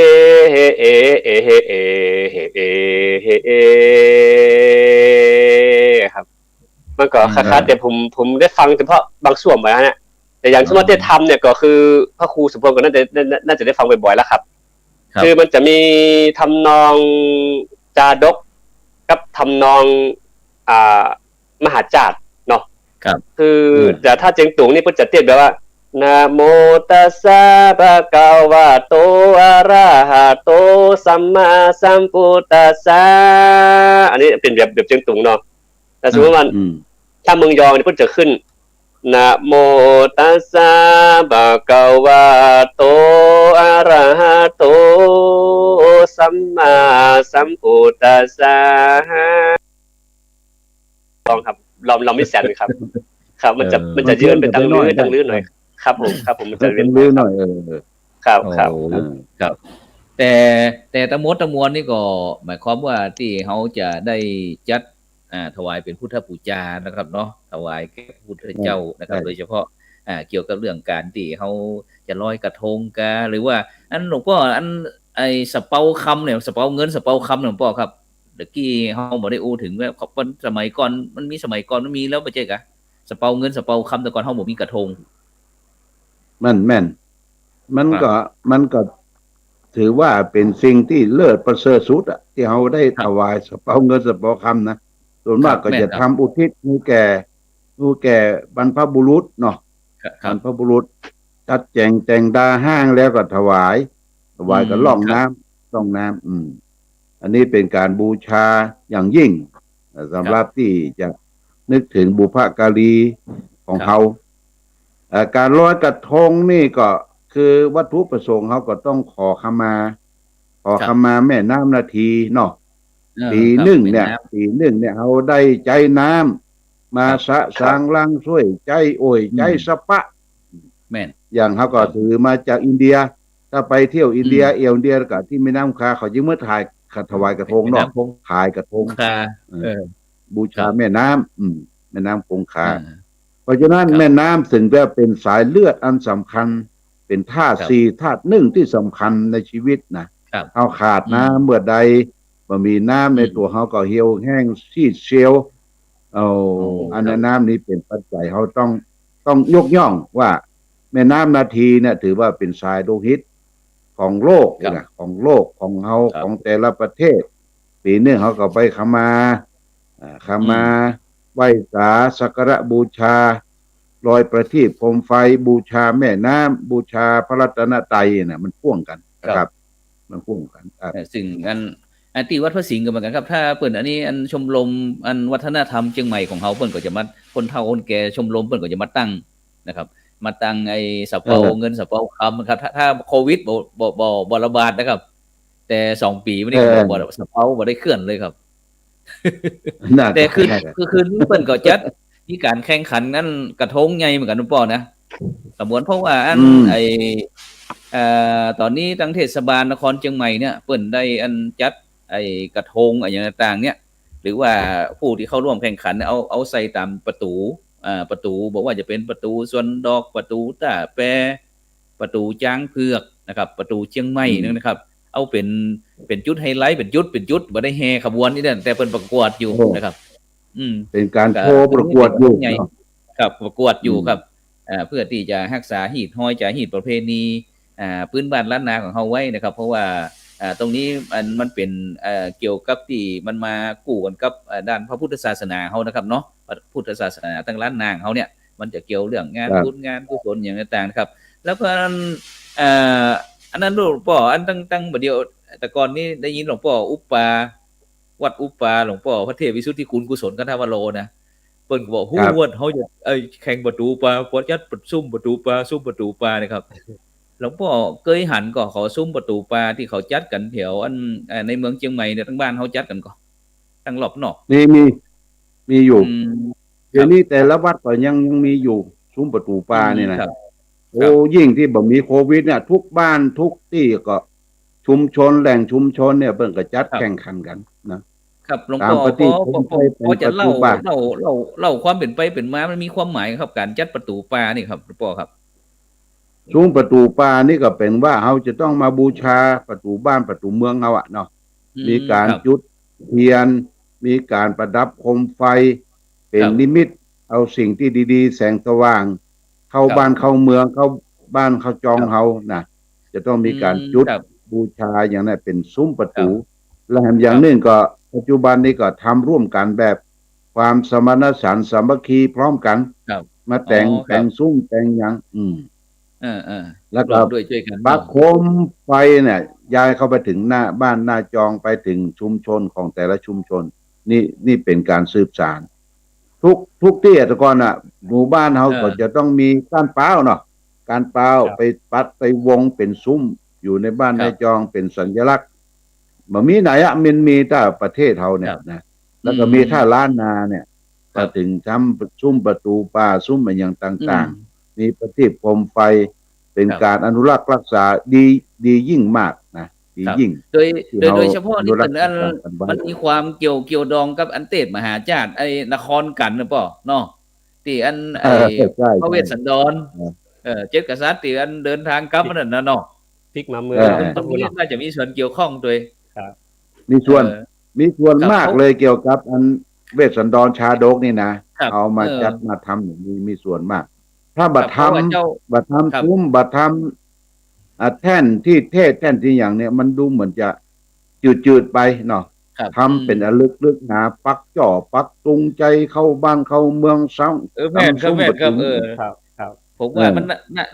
เฮเอเอเฮเอเฮเอเฮเอครับมันก็คล้ายๆแต่ผมได้ฟังเฉพาะบางส่วนไปนะเนี่ยแต่อย่างที่ว่าได้ทำเนี่ยก็คือพระครูสุพลก็น่าจะได้ฟังบ่อยๆแล้วครับคือมันจะมีทำนองจาดกกับทำนองมหาจารย์เนาะคือแต่ถ้าเจียงตุงนี่เพิ่นจะเทียบแบบว่านะโมตัสสะภะคะวะโตอะระหะโตสัมมาสัมพุทธัสสะอันนี้เป็นแบบเจียงตุงเนาะแต่สมมติว่าถ้าเมืองยองนี่เพิ่นจะขึ้นนะโมตัสสะภะคะวะโตอะระหะโตสัมมาสัมพุทธัสสะลองครับเราไม่แสนครับครับมันจะยืนไปตั้งลื้อหน่อยครับผมมันจะเรียนลื้อหน่อยครับแต่ตะมดตะมวลนี่ก็หมายความว่าที่เขาจะได้จัดถวายเป็นพุทธบูชานะครับเนาะถวายแก่พระพุทธเจ้านะครับโดยเฉพาะเกี่ยวกับเรื่องการที่เขาจะลอยกระทงกาหรือว่าอันหลวงพ่ออันไอ้สะเปาคำเนี่ยสะเปาเงินสะเปาคำหลวงพ่อครับเมื่อกี้เขาบอกได้อู้ถึงว่าสมัยก่อนมันมีแล้วไม่ใช่กะสะเปาเงินสะเปาคำแต่ก่อนเขาบอกมีกระทงแม่นมันก็ถือว่าเป็นสิ่งที่เลิศประเสริฐสุดอ่ะที่เขาได้ถวายสะเปาเงินสะเปาคำนะส่วนมากก็จะทำอุทิศให้แก่บรรพบุรุษเนาะบรรพบุรุษจัดแต่งดาห้างแล้วก็ถวายก็ล่องน้ำอันนี้เป็นการบูชาอย่างยิ่งสำหรับที่จะนึกถึงบุพการีของเขาการลอยกระทงนี่ก็คือวัตถุประสงค์เขาก็ต้องขอขมาแม่น้ำนาทีเนาะปีหนึ่งเนี่ยเขาได้ใจน้ำมาสะสางล้างช่วยใจใจสะปะแม่นอย่างเขาก็ถือมาจากอินเดียถ้าไปเที่ยวอินเดียอินเดียกับที่แม่น้ำคาเขายิ่งเมื่อถ่ายถวายกระทงเนาะถ่ายกระทงบูชาแม่น้ำคงคาเพราะฉะนั้นแม่น้ำถึงจะเป็นสายเลือดอันสำคัญเป็นธาตุ4ธาตุ1ที่สำคัญในชีวิตนะเขาขาดน้ำเมื่อใดบ่มีน้ำในตัวเขาก็เหี่ยวแห้งซีดเซียวอันนั้นน้ำนี้เป็นปัจจัยเขาต้องยกย่องว่าแม่น้ำนาทีเนี่ยถือว่าเป็นสายโลหิตของโลกนะของโลกของเขาของแต่ละประเทศปีนึงเขาก็ไปขมาไหว้สาสักการะบูชาลอยประทีปโคมไฟบูชาแม่น้ำบูชาพระรัตนตรัยเนี่ยมันพ่วงกันนะครับมันพ่วงกันซึ่งอันที่วัดพระสิงห์ก็เหมือนกันครับถ้าเปิ้นอันนี้อันชมรมอันวัฒนธรรมเชียงใหม่ของเขาเปิ้นก็จะมาคนเฒ่าคนแก่ชมรมเปิ้นก็จะมาตั้งนะครับมาตั้งไอ้สะเปาเงินสะเปาคำครับถ้าโควิดบ่ระบาดนะครับแต่2 ปีมานี้ก็บ่สะเปาบ่ได้เคลื่อนเลยครับแต่คือเปิ้นก็จัดมีการแข่งขันงั้นกระทงใหญ่เหมือนกันพ่อนะสมมุติเพราะว่าอันไอ้ตอนนี้ทางเทศบาลนครเชียงใหม่เนี่ยเปิ้นได้อันจัดไอ้กระทงอย่างต่างๆเนี่ยหรือว่าผู้ที่เข้าร่วมแข่งขันเอาใส่ตามประตูบอกว่าจะเป็นประตูสวนดอกประตูตาแปรประตูจ้างเผือกนะครับประตูเชียงใหม่นะครับเอ เอาเป็นจุดไฮไลท์เป็นจุดบ่ได้แห่ขบวนนี่นั่นแต่เพิ่นประกวดอยู่นะครับ เป็นการโชว์ประกวดอยู่เนาะ ครับประกวดอยู่ครับเพื่อที่จะรักษาหีดห้อยจาหีดประเพณีพื้นบ้านล้านนาของเฮาไว้นะครับ เพราะว่าตรงนี้มันเป็นเกี่ยวกับที่มันมากู้กันกับด้านพระพุทธศาสนาเฮานะครับเนาะพระพุทธศาสนาทั้งล้านนาของเฮาเนี่ยมันจะเกี่ยวเรื่องงานบุญงานกุศลอย่างต่างๆครับแล้วก็อันนั้นหลวงพ่ออันตั้งบัดเดียวแต่ก่อนนี้ได้ยินหลวงพ่ออุปปาวัดอุปปาหลวงพ่อพระเทพวิสุทธิคุณกุศลกันทวโรนะเปิ้นก็บอกฮู้ว่าเฮาจะแข่งประตูปลาปอจัดซุ่มประตูปลาซุ่มประตูปลานะครับหลวงพ่อเคยหันก็เขาซุ่มประตูปลาที่เขาจัดกันแถวในเมืองเชียงใหม่เนี่ยทั้งบ้านเฮาจัดกันก็ทั้งรอบนอกมีอยู่เดี๋ยวนี้แต่ละวัดก็ยังมีอยู่ซุ้มประตูปลาเนี่ยนะโอ้ยิ่งที่บ่มีโควิดเนี่ยทุกบ้านทุกที่ก็ชุมชนแหล่งชุมชนเนี่ยเพิ่นก็จัดแข่งขันกันนะครับหลวงพ่อพอจะเล่าความเป็นไปเป็นมามันมีความหมายครับการจัดประตูปลานี่ครับหลวงพ่อครับซุ้มประตูปลานี่ก็เป็นว่าเราจะต้องมาบูชาประตูบ้านประตูเมืองเราเนาะมีการจุดเทียนมีการประดับโคมไฟเป็นนิมิตเอาสิ่งที่ดีๆแสงสว่างเข้าบ้านเข้าเมืองเข้าบ้านเข้าจองเฮานะจะต้องมีการจุดบูชาอย่างนั้นเป็นซุ้มประตูและแถมอย่างนึงก็ปัจจุบันนี้ก็ทำร่วมกันแบบความสมานฉันท์สามัคคีพร้อมกันมาแต่งซุ้มแต่งอย่างแล้วก็ด้วยช่วยกันบักโคมไฟเนี่ยย้ายเข้าไปถึงหน้าบ้านหน้าจองไปถึงชุมชนของแต่ละชุมชนนี่เป็นการสืบสานทุกที่แต่ก่อนหมู่บ้านเขาก็จะต้องมีการเป้าเนาะการเป้าไปปัดไปวงเป็นซุ้มอยู่ในบ้านในจองเป็นสัญลักษณ์มันมีไหนมันมีแต่ประเทศเขาเนี่ยนะแล้วก็มีท่าล้านนาเนี่ยก็ถึงทำซุ้มประตูป่าซุ้มอะไรอย่างต่างๆมีประทีปโคมไฟเป็นการอนุรักษ์รักษาดียิ่งมากนะดียิ่งโดยเฉพาะนี่เป็นมันมีความเกี่ยวดองกับอันเตศมหาจารย์ไอ้นครกันหรือเปล่าเนาะที่พระเวสสันดรเจ็ดกษัตริย์ที่อันเดินทางกลับนั่นน่ะเนาะพลิกมาเมืองตรงนี้น่าจะมีส่วนเกี่ยวข้องด้วยมีส่วนมากเลยเกี่ยวกับอันเวสสันดรชาดกนี่นะเอามาจัดมาทำอย่างนี้มีส่วนมากถ้าบัตรทำซุ้มบัตรทำแท่นที่แท่นที่อย่างเนี้ยมันดูเหมือนจะจืดไปเนาะทำเป็นลึกหาปักจ่อปักตรงใจเข้าบ้านเข้าเมืองซ้ำแม่นครับครับผมว่ามัน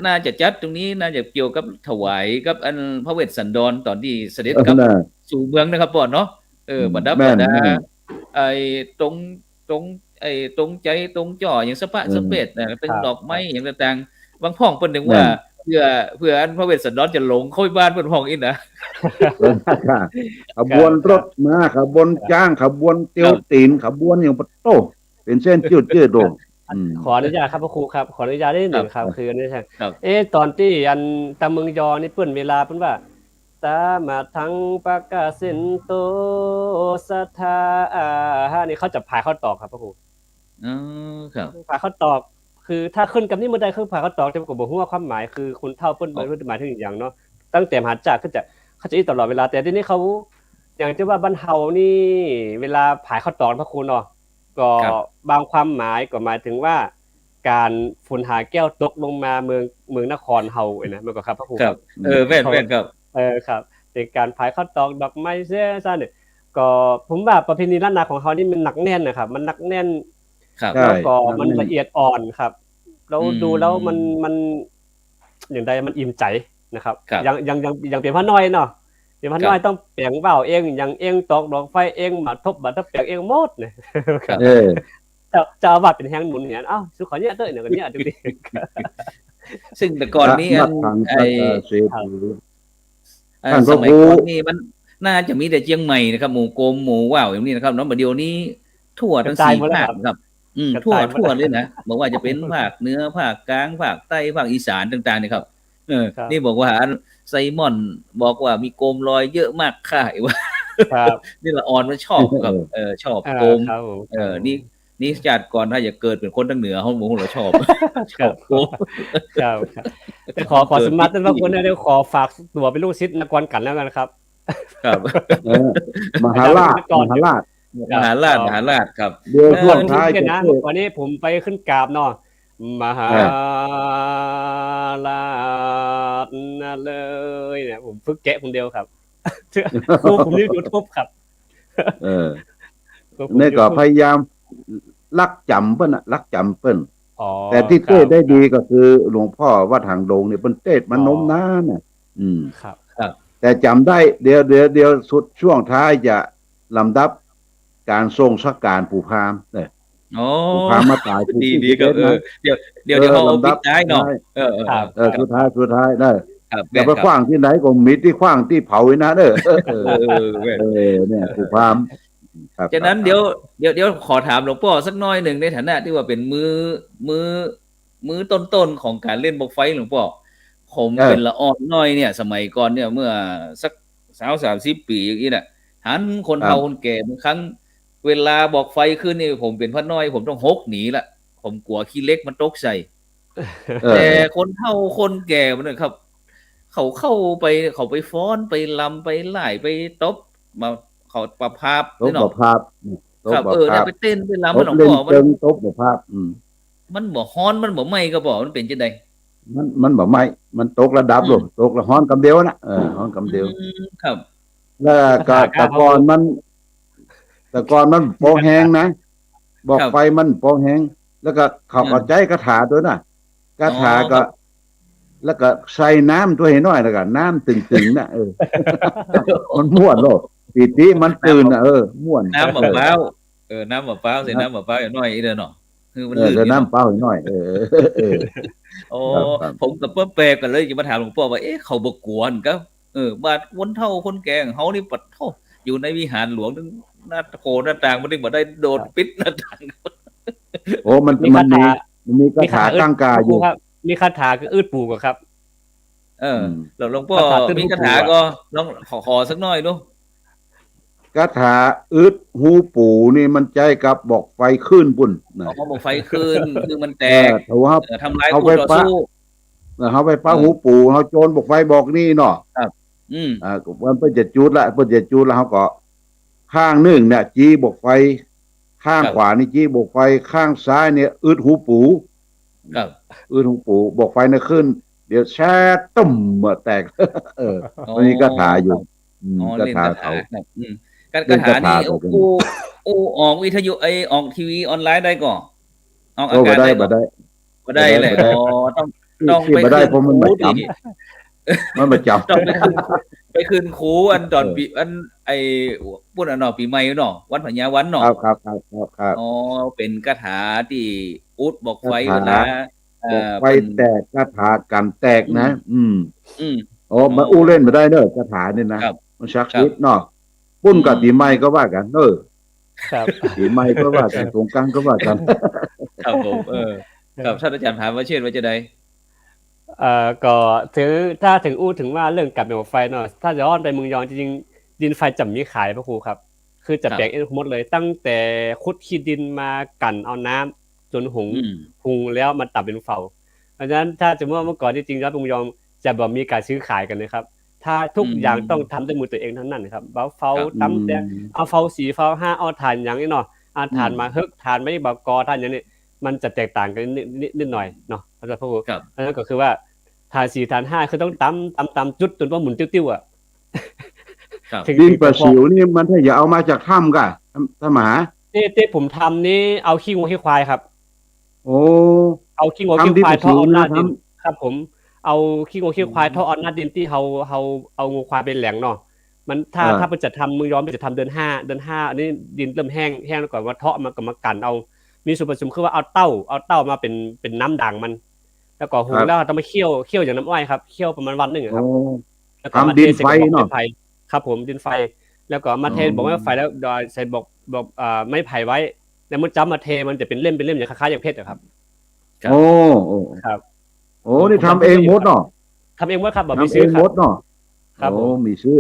น่าจะจัดตรงนี้น่าจะเกี่ยวกับถวายกับอันพระเวสสันดรตอนที่เสด็จกลับสู่เมืองนะครับพ่อเนาะบรรดาไอ้ตรงใจตรงจ่ออย่างสปะสเปดตึงดอกไม้อย่างต่างๆบางพ่องเพิ่นนึกว่าเพื่ออันพระเวสสันดรจะหลงเข้าบ้านเพิ่นพ่องอีกนะขบวนรถมาขบวนจ้างขบวนเตียวตีนขบวนอย่างปะโตเป็นเส้นจืดๆโดงขออนุญาตครับพระครูครับขออนุญาตได้หนึ่งครับคือนี่ใช่ตอนที่อันตะเมืองยอนี่เปิ้นเวลาเปิ้นว่าตามาทั้งปากกาสินโตสัทธานี่เขาจะพายเข้าตอกครับพระครูครับพายเข้าตอกคือถ้าขึ้นกับนี่เมื่อใดคือพายเข้าตอกจะก็บ่ฮู้ว่าความหมายคือคุณเฒ่าเปิ้นหมายถึงอย่างเนาะตั้งแต่มหาจักรก็จะเขาจะอีตลอดเวลาแต่ทีนี้เขาอย่างที่ว่าบ้านเฮานี่เวลาพายเข้าตอกพระครูเนาะก็บางความหมายก็หมายถึงว่าการฝนหาแก้วตกลงมาเมืองนครเฮานะมันก็ครับพระครูครับแม่นครับครับเป็นการพายข้าวตอกดอกไม้เสื้อซ่าเนี่ยก็ผมว่าประเพณีล้านนาของเฮานี่มันหนักแน่นนะครับมันหนักแน่นแล้วก็มันละเอียดอ่อนครับเราดูแล้วมันอย่างใดมันอิ่มใจนะครับยังเป็นพระน้อยเนาะเป็นพระน้อยต้องเปียงเบ้าเองอย่างเองตอกดอกไฟเองมาทบบัดเปียงเองหมดเนี่ยจะวัดเป็นแฮงหนุนเนี่ยอ้าวสุขอเนี่ยเด้อเนี่ยก็เนี่ยดูดิซึ่งแต่ก่อนนี้สมัยก่อนนี่มันน่าจะมีแต่เชียงใหม่นะครับหมู่โกมหมู่ว่าวอย่างนี้นะครับเนาะบัดเดี๋ยวนี้ทั่วทั้ง4ภาคครับทั่วเลยนะบอกว่าจะเป็นภาคเหนือภาคกลางภาคใต้ภาคอีสานต่างๆนี่ครับนี่บอกว่าไซมอนบอกว่ามีโกมลอยเยอะมากค่ะว่านี่ละอ่อนมันชอบครับชอบโกมนี่ชาติก่อนถ้าจะเกิดเป็นคนทางเหนือเฮาบ่ฮู้เราชอบโกมครับแต่ขอสมัครท่านพระคุณได้ขอฝากตัวเป็นลูกศิษย์นครกันแล้วกันครับ ครับ เออมหาราชมหาราช มหาราชมหาราชครับ เดี๋ยวช่วง ผม ท้าย เห็น จะ นะ เทศ วันนี้ผมไปขึ้นกราบเนาะมหา เออ ราชนะเลยเนี่ยผมฝึกแกะคนเดียวครับครูผมนี่ยูทูบครับ เออ ครูผม นี่ก็ YouTube พยายามรักจำเปิ้นรักจำเปิ้น อ๋อ แต่ที่ ค เท รั ศ บ ได้ดีก็คือหลวงพ่อวัดหางดงเนี่ยเปิ้นเทศมัน อ๋อ โน้มน้าวน่ะครับ ครับ แต่จำได้เดี๋ยวสุดช่วงท้ายจะลำดับการทรงสักการปู่พราหมณ์เนี่ย โอ้ ปู่พราหมณ์มาตายที่ ดี ที่ ดีครับ เทศนะ เดี๋ยวเขาเอา ลำดั ปิดท้ายเนาะ ได้ ครับ สุดท้ายได้ ครับ อย่าไป แม่น ข ครับ ว้างที่ไหนก็มิดที่ขว้างที่เผาไว้นะเด้อแม่น เนี่ยปู่พราหมณ์ครับ ฉะนั้นเดี๋ยวขอถามหลวงพ่อสักหน้อยหนึ่งในฐานะที่ว่าเป็นมือต้นๆของการเล่นบกไฟหลวงพ่อผมเป็นละอ่อนน้อยเนี่ย สมัยก่อนเนี่ยเมื่อสัก30 ปีอย่างนี้น่ะหันคนเฒ่าคนแก่บางครั้งเวลาบอกไฟขึ้นนี่ผมเป็นพระน้อยผมต้องหกหนีละผมกลัวขี้เล็กมันตกใส่ แต่คนเฒ่าคนแก่มันนะครับ เขาไปฟ้อนไปลำไปไล่ไปตบมาเขาประภาพ ตบบ่ภาพตบ ครับ บ่ ได้ ภาพ ไปเต้นไป ต ลำมัน บ หลวง เล่น พ่อมัน เจิงตบบ่ภาพมันบ่ฮ้อนมันบ่ไหม้ก็บอกมันเป็นจังได๋ มันบ่ไหม้มันตกระดับลงตกละฮ้อนกำเดียวนะฮ้อนกำเดียว ครับ แล้วก็แต่ก่อนมันโปแห้งนะบอกไฟมันโปแห้งแล้วก็เขาก็ใจกระถาด้วยนะกระถาก็ แล้วก็ใส่น้ำตัวให้น้อยแล้วก็น้ำตึงๆน่ะมันม่วนโลดปีติมันตื่นน่ะม่วน น้ำมะพร้าวน้ำมะพร้าวใส่น้ำมะพร้าวอย่างน้อยอีเด้อเนาะคือมันลื่น ใส่น้ำเปล่าให้น้อยโอ้ผมก็แปลกกันเลยจะมาถามหลวงพ่อว่าเขาบ่กวนก็บาดคนเฒ่าคนแก่ของเฮานี่ปัดโธ่อยู่ในวิหารหลวงนึงหน้าโคหน้าต่างมันบ่ได้โดดปิดหน้าต่าง โอ้มันมีคาถาตั้งกาอยู่ มีคาถาคืออืดปูกครับ หลวงพ่อมีคาถาก็ลองขอสักหน่อยดูคาถาอึดหูปู่นี่มันใจกับบอกไฟขึ้นปุ่นนะบอกไฟขึ้นคือมันแตกทำลายคู่ต่อสู้เขาไปป้าหูปู่เขาโจรบอกไฟบอกนี่เนาะครับมันเพิ่นจะจุดละแล้วเขาก็ข้างหนึ่งเนี่ยจี้บอกไฟข้างขวานี่จี้บอกไฟข้างซ้ายเนี่ยอึดหูปู่ครับอึดหูปู่บอกไฟน่ะขึ้นเดี๋ยวแช่ตุ่มแตกมันมีคาถาอยู่คาถาเขาคาถานี้ออกวิทยุออกทีวีออนไลน์ได้ก่อนออกอากาศได้บ่ได้เลยต้องไปได้เพราะมันประจำมันประจำต้องไปคืนครูอันตอนปีอันพูดอันเนาะปีใหม่เนาะวันพญาวันเนาะครับอ๋อเป็นคาถาที่อุดบอกไฟเวลาไฟแตกคาถากันแตกนะอ๋อมาอู้เล่นมาได้เนอะคาถาเนี่ยนะมันชักชิดเนาะปุ้นกับปีใหม่ก็ว่ากันครับปีใหม่ก็ว่ากันสงกรานต์ก็ว่ากันครับผมครับท่านอาจารย์ถามว่าเช่นว่าจะได้ก็ถ้าถึงอู้ถึงว่าเรื่องกลับมาไฟเนาะถ้าย้อนไปเมืองยองจริงๆดินไฟจะมีขายพระครูครับคือจะแปลงเองหมดเลยตั้งแต่ขุดขี้ดินมากั่นเอาน้ำจนหุงแล้วมันตับเป็นเฝ้าเพราะฉะนั้นถ้าจะเมื่อก่อนที่จริงแล้วเมืองยองจะบ่มีการซื้อขายกันนะครับถ้าทุกอย่างต้องทำด้วยมือตัวเองทั้งนั้นครับเฝ้าตำแต่เอาเฝ้าสีเฝ้าห้าเอาถ่านอย่างนี้เนาะเอาถ่านมาเฮกถ่านไม่บกอถ่านอย่างนี้มันจะแตกต่างกันนิดหน่อยเนาะอาจารย์พระครูอันนั้นก็คือว่าถ่าน4ถ่าน5คือต้องตำจุดจนว่าหมุนติ้วๆอ่ะดินประสิวนี่มันถ้าอย่าเอามาจากถ้ำกะถ้าหมาที่ผมทำนี่เอาขี้งัวขี้ควายครับโอ้เอาขี้งัวขี้ควายทอดหน้าดินครับผมเอาขี้งัวขี้ควายทอดหน้าดินที่เอางูควายเป็นแหล่งเนาะมันถ้ามันจะทำมือย้อมมันจะทำเดือน5อันนี้ดินเริ่มแห้งแล้วก่อนว่าเทาะมันก็มากั่นเอามีส่วนผสมคือว่าเอาเต้ามาเป็นน้ำด่างมันแล้วก็หุงแล้วต้องมาเคี่ยวอย่างน้ำอ้อยครับเคี่ยวประมาณวันนึงครับแล้วก็มาเทใส่กระบอกไผ่ครับผมดินไฟแล้วก็มาเทบอกว่าไฟแล้วโดยใส่บอกไม่ไผ่ไว้แล้วมันจับมาเทมันจะเป็นเล่มอย่างคล้ายๆอย่างเพชรครับโอ้ครับโอ้นี่ทำเองหมดเนาะทำเองว่าครับมีซื้อหมดเนาะครับมีซื้อ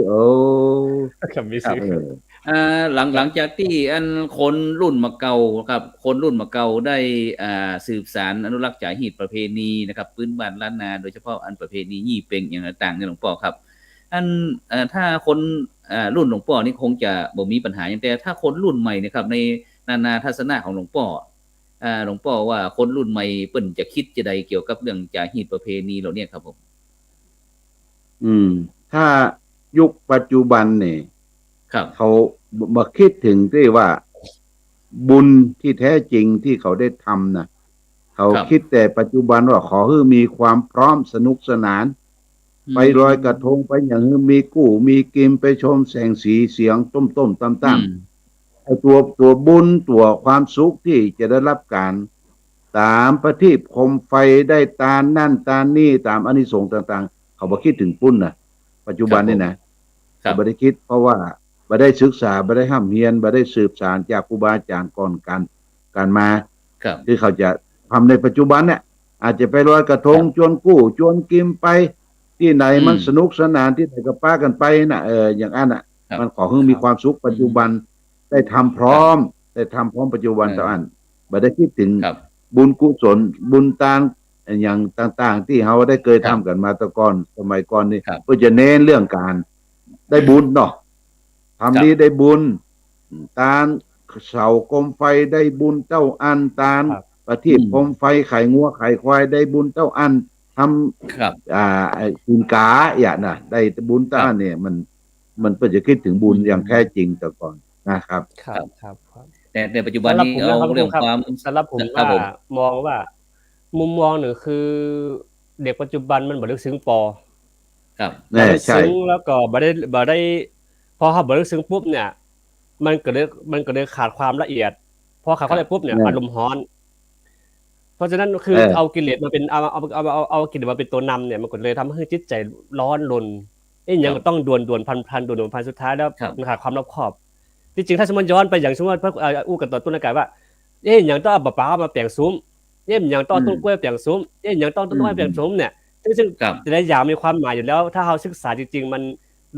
ครับมีซื้อหลังจากที่คนรุ่นมาเก่าครับคนรุ่นมาเก่าได้สืบสานอนุรักษ์จารีตประเพณีนะครับพื้นบ้านล้านนาโดยเฉพาะอันประเพณียี่เป็งอย่างต่างๆเนี่ยหลวงพ่อครับ อันถ้าคนรุ่นหลวงพ่อนี่คงจะบ่มีปัญหาอย่างแต่ถ้าคนรุ่นใหม่เนี่ยครับในนานาทัศนะของหลวงพ่อหลวงพ่อว่าคนรุ่นใหม่เปิ้นจะคิดจะใดเกี่ยวกับเรื่องจารีตประเพณีเหล่านี้ครับผม ถ้ายุคปัจจุบันเนี่ย ครับ เขามาคิดถึงที่ว่าบุญที่แท้จริงที่เขาได้ทำนะเขาคิดแต่ปัจจุบันว่าขอให้มีความพร้อมสนุกสนาน ไปลอยกระทงไปอย่างมีกู้มีกินไปชมแสงสีเสียงต้มตั้มไอ้ตัวบุญตัวความสุขที่จะได้รับการตามประทีปโคมไฟได้ตานั่นตานี่ตามอานิสงส์ต่างๆเขาบอกคิดถึงปุ้นนะปัจจุบันนี่นะเขาไม่ได้คิดเพราะว่าไม่ได้ศึกษาไม่ได้ห้ามเฮียนไม่ได้สืบสานจากครูบาอาจารย์ก่อนการมาคือเขาจะทำในปัจจุบันเนี่ยอาจจะไปลอยกระทงชวนกู้ชวนกินไปที่ไหนมันสนุกสนานที่ไหนก็ป้ากันไปนะอย่างนั้นอ่ะมันขอให้มีความสุขปัจจุบันได้ทำพร้อมปัจจุบันต่ออันไม่ได้คิดถึงบุญกุศลบุญตานอย่างต่างๆที่เขาได้เคยทำกันมาแต่ก่อนสมัยก่อนนี่เพื่อจะเน้นเรื่องการได้บุญเนาะทำดีได้บุญตานเสากรมไฟได้บุญเต้าอันตานประทีปโคมไฟไข่งัวไข่ควายได้บุญเต้าอันทำบุญกาอย่างน่ะได้บุญเต้าอันเนี่ยมันเพื่อจะคิดถึงบุญอย่างแท้จริงแต่ก่อนนะครับแต่ในปัจจุบันนี้เอาเรื่องความสำหรับผมว่ามองว่ามุมมองหนึ่งคือเด็กปัจจุบันมันบ่ลึกซึ้งปอครับใช่แล้วก็บ่ได้พอเขาบ่ลึกซึ้งปุ๊บเนี่ยมันก็เลยขาดความละเอียดพอขาดความละเอียดปุ๊บเนี่ยอารมณ์ร้อนเพราะฉะนั้นคือเอากิเลสมาเป็นเอากิเลสมาเป็นตัวนำเนี่ยมันก็เลยทำให้จิตใจร้อนรนยังต้องดวนพันสุดท้ายแล้วมันขาดความรอบคอบจริงๆถ้าสมมติย้อนไปอย่างสมมติอู้กันต่อต้นอากาศว่าอย่างต้องเอาปลามาแปลงซุ้มอย่างต้องต้นกล้วยแปลงซุ้มอย่างต้องต้นไม้แปลงซุ้มเนี่ยซึ่งแต่ละอย่างมีความหมายอยู่แล้วถ้าเราศึกษาจริงๆมัน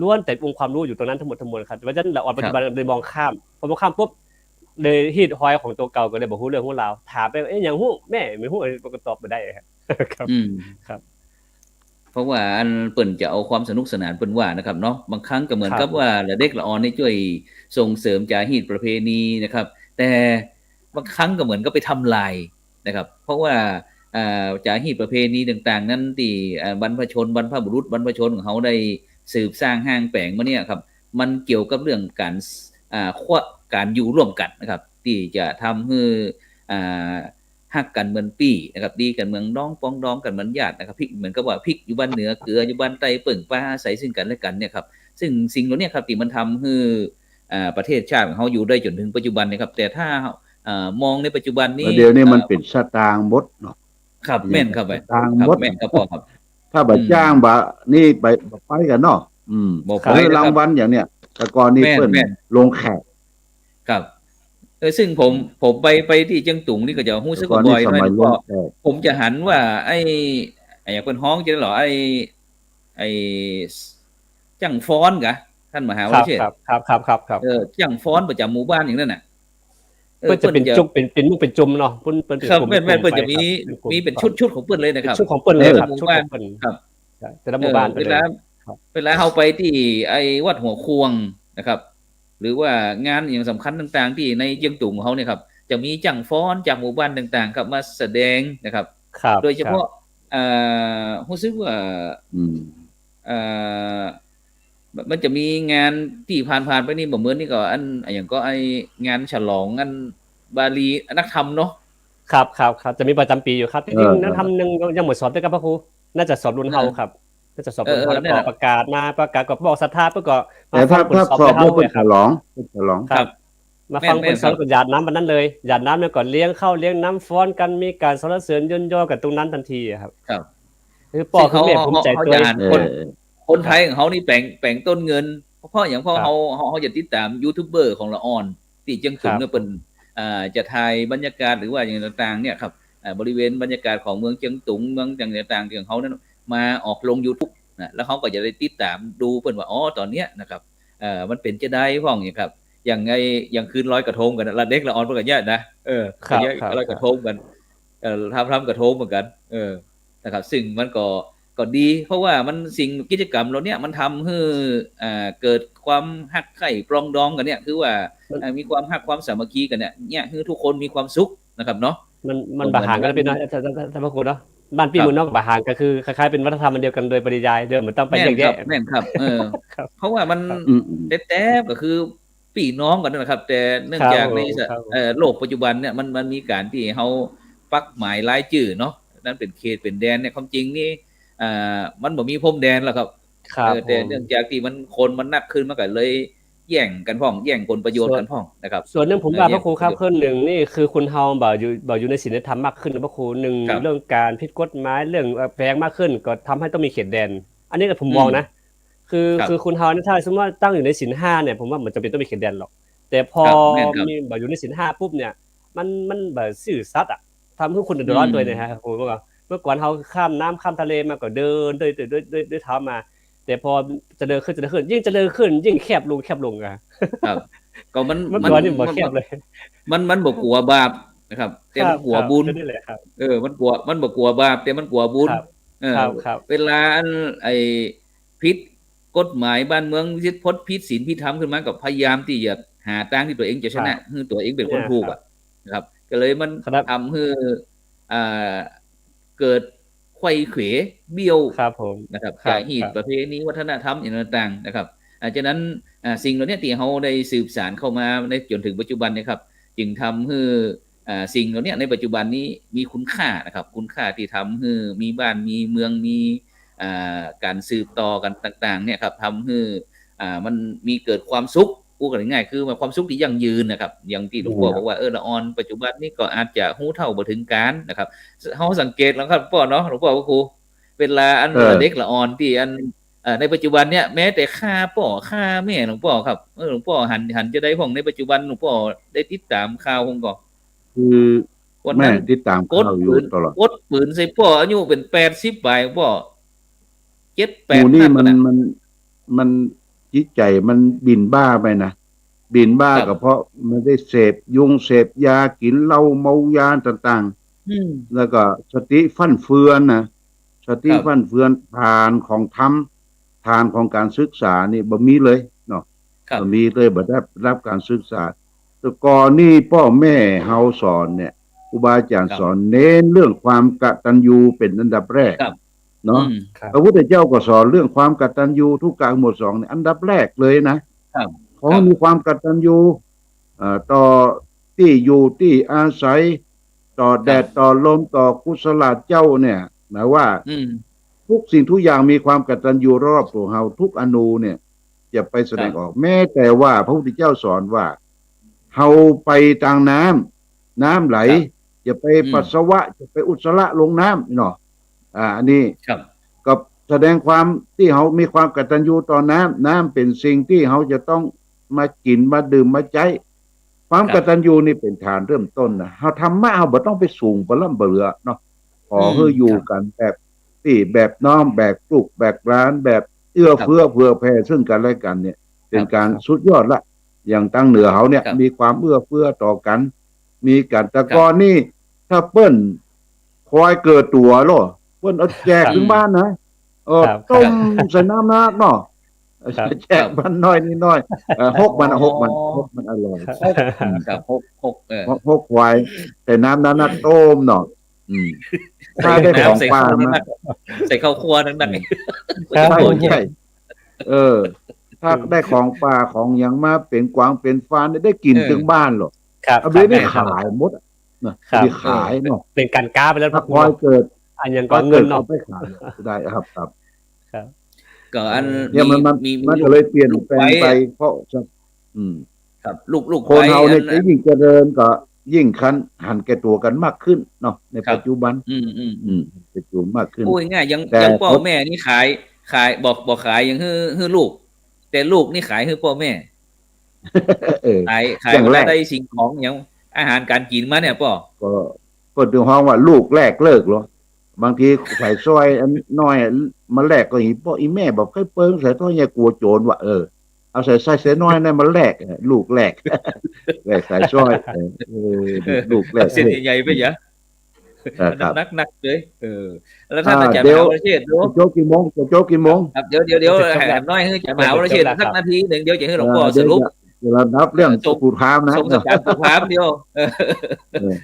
ล้วนแต่องค์ความรู้อยู่ตรงนั้นทั้งหมดครับเพราะฉะนั้นเราปัจจุบันเลยมองข้ามพอมองข้ามปุ๊บเลยฮีดฮอยของตัวเก่าก็เลยบอกฮู้เรื่องฮู้ราวถามไปอย่างฮู้แม่ไม่ฮู้ก็ตอบไม่ได้ครับเพราะว่าอันเปิ่นจะเอาความสนุกสนานเปิ่นว่านะครับเนาะบางครั้งก็เหมือนกับว่าเด็กละอ่อนนี่ช่วยส่งเสริมจารีตประเพณีนะครับแต่บางครั้งก็เหมือนก็ไปทำลายนะครับเพราะว่าจารีตประเพณีต่างๆนั้นที่บรรพชนบรรพบุรุษบรรพชนของเขาได้สืบสร้างห้างแปลงมาเนี่ยครับมันเกี่ยวกับเรื่องการอยู่ร่วมกันนะครับที่จะทำให้ฮักกันเหมือนปี้นะครับดีกันเมืองน้องปองดองกันเหมือนญาตินะครับพริกเหมือนกับว่าพริกอยู่บ้านเหนือเกลืออยู่บ้านใต้เปิ่งปลาอาศัยซึ่งกันและกันเนี่ยครับซึ่งสิ่งเหล่านี้ครับที่มันทำให้ประเทศชาติของเขาอยู่ได้จนถึงปัจจุบันนะครับแต่ถ้ามองในปัจจุบันนี้เดี๋ยวนี้มันเป็นสตางค์มดเนาะครับแม่นครับตางมดแม่นครับพ่อครับถ้าบัดจ้างบะนี่ไปกันเนาะไปรางวัลอย่างเนี้ยแต่ก่อนนี่เพิ่นลงแขกครับซึ่งผมไปที่เชียงตุงนี่ก็จะฮู้สึกบ่อยหน่อยก็ผมจะหันว่าไอ้อย่างเพิ่นฮ้องจังหรอไอ้จังฟ้อนกะท่านมหาวิเชษครับจังฟ้อนประจำหมู่บ้านอย่างนั้นน่ะเพิ่นจะเป็นจุกเป็นมุกเป็นจุ่มเนาะเพิ่นเป็นครับแม่นเพิ่นจะมีเป็นชุดของเพิ่นเลยนะครับชุดของเพิ่นเลยครับชุดของเพิ่นครับแต่ละหมู่บ้านเวลาเฮาไปที่ไอ้วัดหัวควงนะครับหรือว่างานอย่างสำคัญต่างๆที่ในเชียงตุงเขาเนี่ยครับจะมีจังฟ้อนจากหมู่บ้านต่างๆครับมาแสดงนะครับโดยเฉพาะรู้สึกว่ามันจะมีงานที่ผ่านไปนี่บ่เหมือนนี่ก็อันอย่างก็ไองานฉลองงานบาลีนักธรรมเนาะครับจะมีประจำปีอยู่ครับจริงๆนักธรรมนึงยังหมดสอบด้วยครับพระครูน่าจะสอบรุ่นเฮาครับน่าจะสอบรุ่นเฮาแล้วก็ประกาศก็บอกศรัทธาเพื่อก็แต่ถ้าสอบเพื่อฉลองครับมาฟังเป็นสอนกับหยาดน้ำวันนั้นเลยหยาดน้ำเนี่ยก่อนเลี้ยงข้าวเลี้ยงน้ำฟ้อนกันมีการสรรเสริญย่นย่อกันตรงนั้นทันทีครับคือพ่อคือแม่ภูมิใจตัวคนไทยของเขานี่แปลงต้นเงินเพราะอย่างพ่อเขาจะติดตามยูทูบเบอร์ของละอ่อนที่เชียงตุงเนี่ยเป็นจะถ่ายบรรยากาศหรือว่าอย่างต่างๆเนี่ยครับบริเวณบรรยากาศของเมืองเชียงตุงเมืองต่างๆของเขานั้นมาออกลง YouTube นะแล้วเขาก็จะได้ติดตามดูเพิ่นว่าอ๋อตอนเนี้ยนะครับมันเป็นจะได้พ้องอย่างครับอย่างคืนลอยกระทงกันละเด็กละอ่อนเพิ่นก็แย่นะลอยกระทงกันทำกระทงเหมือนกันนะครับซึ่งมันก็ ก็ดี เพราะว่ามันสิ่งกิจกรรมเราเนี่ยมันทำให้เกิดความฮักใคร่ปรองดองกันเนี่ยคือว่ามีความฮักความสามัคคีกันเนี่ยคือทุกคนมีความสุขนะครับเนาะมันบาหางกันเป็นนะท่านพระครูเนาะบ้านพี่เมืองนอกบาหางก็คือคล้ายๆเป็นวัฒนธรรมอันเดียวกันโดยปริยายเดิมเหมือนต้องไปแยกแม่นครับเพราะว่ามันแต่ก็คือพี่น้องกันนะครับ แต่เนื่องจากในโลกปัจจุบันเนี่ยมันมีการที่เฮาปักหมายรายชื่อเนาะนั่นเป็นเขตเป็นแดนเนี่ยความจริงนี่มันบ่มีพรมแดนแล้วครับแต่เนื่องจากที่มันคนมันนักขึ้นมันก็เลยแย่งกันพ้องแย่งผลประโยชน์กันพ้องนะครับส่วนนึงผมว่าพระครูครับขึ้นนึงนี่คือคุณเฮาบ่อยู่ในศีลธรรมมากขึ้นนะพระครูนึงเรื่องการผิดกฎหมายเรื่องแพงมากขึ้นก็ทำให้ต้องมีเขตแดนอันนี้ก็ผมมองนะคือคุณเฮาถ้าสมมุติว่าตั้งอยู่ในศีล5เนี่ยผมว่ามันจำเป็นต้องมีเขตแดนหรอกแต่พอมีบ่อยู่ในศีล5ปุ๊บเนี่ยมันแบบซื่อสัตย์อ่ะทำให้คนเดือดร้อนด้วยนะฮะครูเมื่อก่อนเฮาข้ามน้ำข้ามทะเลมาก็เดินด้วยเท้ามาแต่พอจะเดินขึ้นยิ่งจะเดินขึ้นยิ่งแคบลงครับก็มันบ่แคบเลยมันบ่กลัวบาปนะครับแต่มันกลัวบุญมันบ่กลัวบาปแต่มันกลัวบุญเวลาไอ้ผิดกฎหมายบ้านเมืองยึดพจน์ผิดศีลผิดธรรมขึ้นมาก็พยายามที่จะหาทางที่ตัวเองจะชนะคือตัวเองเป็นคนถูกอ่ะนะครับก็เลยมันทำให้เกิดไขว้เขวเบี้ยวนะครับสาเหตุประเพณีวัฒนธรรมอย่างต่างๆนะครับฉะนั้นสิ่งเหล่านี้ที่เฮาได้สืบสานเข้ามาในจนถึงปัจจุบันนะครับจึงทำให้สิ่งเหล่านี้ในปัจจุบันนี้มีคุณค่านะครับคุณค่าที่ทำให้มีบ้านมีเมืองมีการสืบต่อกันต่างๆเนี่ยครับทำให้มันมีเกิดความสุขพูดกันง่ายๆคือความสุขที่ยั่งยืนนะครับอย่างที่หลวงพ่อบอกว่าละออนปัจจุบันนี้ก็อาจจะหู้เท่าบ่ถึงการนะครับเฮาสังเกตแล้วครับหลวงพ่อเนาะหลวงพ่อครูเวลาเด็กละออนที่ในปัจจุบันเนี่ยแม้แต่ค่าพ่อค่าแม่หลวงพ่อครับหลวงพ่อหันจะได้พ้องในปัจจุบันหลวงพ่อได้ติดตามข่าวคงก็คือแม่ติดตามข่าวอยู่ตลอดกดปืนใส่พ่ออายุเป็น80ปลายพ่อ7-8นี่มันจิตใจมันบินบ้าไปนะบินบ้าก็เพราะมันได้เสพเสพยากินเหล้าเมายาต่างๆแล้วก็สติฟั่นเฟือนนะสติฟั่นเฟือนทานของธรรมทานของการศึกษานี่บ่มีเลยเนาะบ่มีเลยบ่ได้รับการศึกษาแต่ก่อนนี่พ่อแม่เฮาสอนเนี่ยครูบาอาจารย์สอนเน้นเรื่องความกตัญญูเป็นอันดับแรกเนาะพระพุทธเจ้าก็สอนเรื่องความกตัญญูทุกกะหมวด2เนี่ยอันดับแรกเลยนะขอมีความกตัญญูต่อที่อยู่ที่อาศัยต่อแดดต่อลมต่อกุศลเจ้าเนี่ยหมายว่าทุกสิ่งทุกอย่างมีความกตัญญูรอบตัวเฮาทุกอนูเนี่ยจะไปแสดงออกแม้แต่ว่าพระพุทธเจ้าสอนว่าเฮาไปทางน้ำไหลจะไปปัสสาวะจะไปอุจจาระลงน้ำเนาะอันนี้ก็แสดงความที่เขามีความกตัญญูต่อน้ำเป็นสิ่งที่เขาจะต้องมากินมาดื่มมาใจความกตัญญูนี่เป็นฐานเริ่มต้นนะเขาทำมาเขาบ่ต้องไปสูงบ่ล่ำบ่เหลือเนาะขอให้อยู่กันแบบที่แบบน้อมแบบปลูกแบบร้านแบบเอื้อเฟื้อเผื่อแผ่ซึ่งกันและกันเนี่ยเป็นการสุดยอดละอย่างตั้งเหนือเขาเนี่ยมีความเอื้อเฟื้อต่อกันมีกันแต่ก่อนนี่ถ้าเปิ้นคอยเกิดตัวหรอเปิ้นเอาแจกถึงบ้านนะต้มใส่น้ำนักเนาะแจกมันน้อยนี่น้อยหกมันอร่อยครับหกควายแต่น้ำนั้นต้มเนาะถ้าได้ของปลามาใส่ข้าวคั่วดังๆใช่ถ้าได้ของปลาของอย่างมาเป็นกวางเป็นฟานได้กินถึงบ้านหรอกเอาไปได้ขายหมดนะที่ขายเนาะเป็นการก้าไปแล้วพอเกิดอันยังก็เงินเนาะไปขายได้ครับก็อันเนี่ยมันก็เลยเปลี่ยนแปลงไปเพราะครับลูกคนเฮาเนี่ยยิ่งเจริญก็ยิ่งหันแก่ตัวกันมากขึ้นเนาะในปัจจุบันปัจจุบันมากขึ้นโอ้ยง่ายยังพ่อแม่นี่ขายบอกขายยังให้ลูกแต่ลูกนี่ขายให้พ่อแม่ขายแล้วได้สิ่งของอย่างอาหารการกินมาเนี่ยป่อก็ถึงห้องว่าลูกแรกเลิกหรอบางทีใส่ซอยอันน้อยมาแลกก็อีพ่ออีแม่บอกเคยเปิ้งใส่ต้อยเนี่ยกลัวโจรว่ะเอาใส่น้อยนั่นมาแลกลูกแรกใส่ซอยลูกแรกเส้นใหญ่ไปเยอะ ครับ นักเลยแล้วท่านอาจารย์ม เดี๋ยว หาวรเชษฐ์ดู จะโจ๊กกี่โมงจะโจ๊กกี่โมง ครับเดี๋ยวแหมน้อยให้มหาวรเชษฐ์สักนาทีหนึ่งเดี๋ยวจะให้หลวงพ่อส เดี๋ยว รุป เดี๋ยวเรานับเรื่อง ส่ง ปูพรามนะ ส่งสการสุภาพเดียว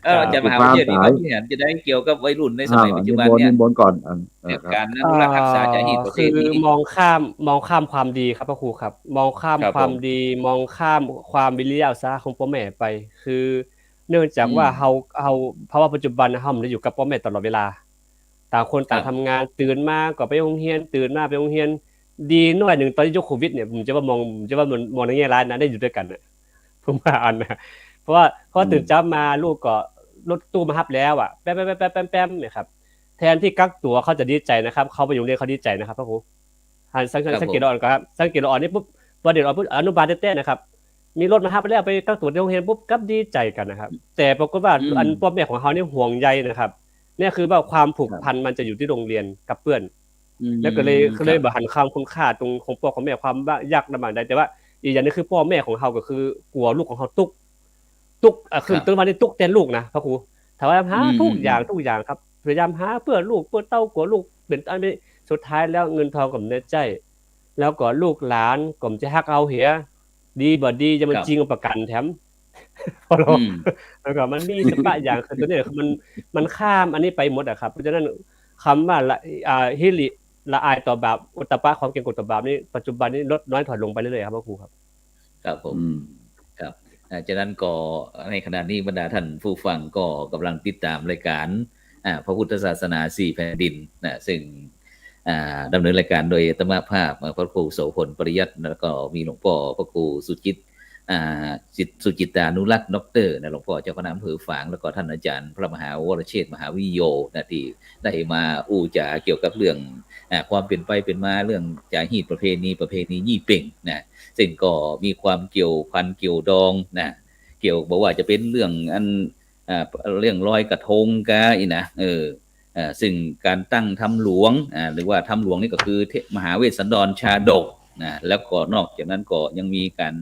อาจารย์มหาวรเชษฐ์นี่ สาย ที่เห็นจะได้เกี่ยวกับวัยรุ่นในสมัยปัจจุบัน นิ เนี่ย มนต์ก่อน การอนุรักษ์รักษาจารีตประเพ คือ ณี มองข้ามความดีครับพระครูครับ มองข้าม ครับ ความ ผม ดีมองข้ามความวิริยะอุตสาหะของพ่อแม่ไป คือเนื่องจากว่าเฮาเพราะว่าปัจจุบันเฮาไม่ได้อยู่กับพ่อแม่ตลอดเวลา ต่างคนต่างทำงานตื่นมาก็ไปโรงเรียนตื่นมาไปโรงเรียนดีหน่อยหนึ่งตอนที่ยุคโควิดเนี่ยผมจะว่ามองในแง่ร้ายนะได้อยู่ด้วยกันนะผมว่าอันนะเพราะว่าตื่นเช้ามาลูกก็รถตู้มารับแล้วอ่ะแป๊มเนี่ยครับแทนที่กักตัวเขาจะดีใจนะครับเขาไปโรงเรียนเขาดีใจนะครับพระครูสังเกตอ่อนครับสังเกตอ่อนนี่ปุ๊บวันเด็กอ่อนปุ๊บอนุบาลเต้ๆนะครับมีรถมารับไปแล้วไปกักตัวในโรงเรียนปุ๊บก็ดีใจกันนะครับแต่ปรากฏว่าอันพ่อแม่ของเขาเนี่ยห่วงใยนะครับเนี่ยคือว่าความผูกพันมันจะอยู่ที่โรงเรียนกับเพื่อนแล้วก็เลยบ่หันความคุณค่าตรงของพ่อของแม่ความยากลำบากใดแต่ว่าอีกอย่างนึงคือพ่อแม่ของเขาก็คือกลัวลูกของเขาตุกคือต้นวันนี้ตุกแทนลูกนะพระครูถามว่าหาทุกอย่างครับพยายามหาเพื่อลูกเพื่อเต้ากลัวลูกเป็นอันนี้สุดท้ายแล้วเงินทองกับเนื้อใจแล้วก็ลูกหลานก็จะฮักเอาเหียดีบ่ดีจะมันจริงประกันแถมพอเราแล้วก็มันมีสปะอย่างคือตัวนี้คือมันข้ามอันนี้ไปหมดอะครับเพราะฉะนั้นคำว่าฮิริละอายต่อบาปอุตตปะความเกรงกลัวต่อบาปนี่ปัจจุบันนี้ลดน้อยถอยลงไปเรื่อยๆครับพระครูครับครับผมครับฉะนั้นก็ในขณะนี้บรรดาท่านผู้ฟังก็กำลังติดตามรายการพระพุทธศาสนา4แผ่นดินนะซึ่งดำเนินรายการโดยอาตมาภาพพระครูโสพลปริยัติแล้วก็มีหลวงพ่อพระครูสุจิตานุรักษ์ดรนะหลวงพ่อเจ้าคณะอำเภอฝางแล้วก็ท่านอาจารย์พระมหาวรเชษฐ์มหาวิโยนะที่ได้มาจาเกี่ยวกับเรื่องความเป็นไปเป็นมาเรื่องจารีตประเพณียี่เป่งนะซึ่งก็มีความเกี่ยวพันเกี่ยวดองนะเกี่ยวบอกว่าจะเป็นเรื่องเรื่องลอยกระทงกะอีนะซึ่งการตั้งธรรมหลวงหรือว่าธรรมหลวงนี่ก็คือมหาเวสสันดรชาดกนะแล้วก็นอกจากนั้นก็ยังมีการ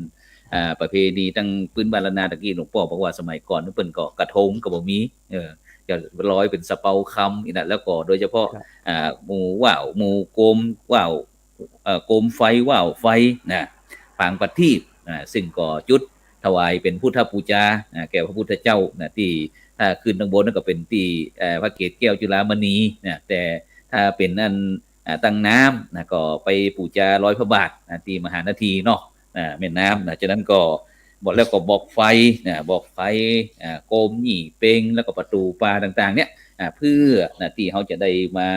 ประเพณีตั้งปืนบาลนาตะกี้หลวงพ่อบอกว่าสมัยก่อนเพิ่นก็กระทงก็บ่มีจะร้อยเป็นสะเปาคำอีนะแล้วก็โดยเฉพาะหมู่ว่าวหมู่โกมว่าวโกมไฟว่าวไฟนะปางประทีปซึ่งก็จุดถวายเป็นพุทธบูชาแก่พระพุทธเจ้านะที่ถ้าขึ้นทางบนนั่นก็เป็นที่พระเกศแก้วจุฬามณีนะแต่ถ้าเป็นนั่นตั้งน้ำนะก็ไปบูชาร้อยพระบาทที่มหานาทีเนาะแม่น้ำนะฉะนั้นก็บอกแล้วก็บอกไฟบอกไฟโกมหยี่เปงแล้วก็ประตูปลาต่างๆเนี่ยเพื่อที่เขาจะได้มา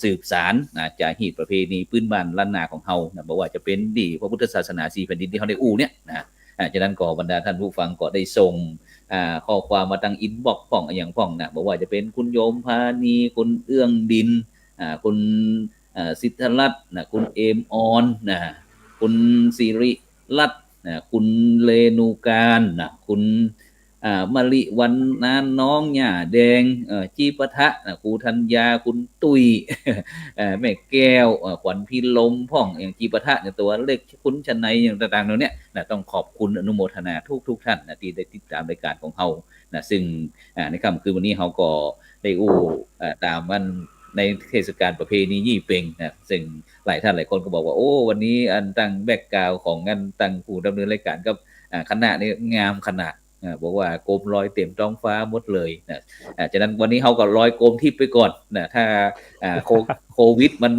สืบสารจารีตประเพณีพื้นบ้านล้านนาของเขาบอกว่าจะเป็นดีพระพุทธศาสนา4แผ่นดินที่เขาได้เนี่ยฉะนั้นก็บรรดาท่านผู้ฟังก็ได้ส่งข้อความมาทางอินบ็อกซ์ของอย่างพ่องนะบอกว่าจะเป็นคุณโยมพานีคุณเอื้องดินคุณสิทธรัตน์คุณเอมออนคุณสิริรัตน์คุณเลนูการคุณมลิวันนานน้องหญ้าแดงจีปะทะครูธัญญาคุณตุ้ยแม่แก้วขวัญพิลมพ่องอย่างจีปะทะเนี่ยตัวเล็กคุณชนัยอย่างต่างๆเหล่านี้ต้องขอบคุณอนุโมทนาทุกท่านที่ได้ติดตามรายการของเฮาซึ่งในค่ำคืนวันนี้เฮาก็ได้ตามมันในเทศกาลประเพณียี่เป่งซึ่งหลายท่านหลายคนก็บอกว่าโอ้วันนี้อันตั้งแบ็กกราวด์ของงานตั้งผู้ดำเนินรายการกับคณะนี้งามขนาดบอกว่าโกมลอยเต็มท้องฟ้าหมดเลยฉะนั้นวันนี้เขาก็ลอยโกมทิพย์ไปก่อนถ้าโควิดมัน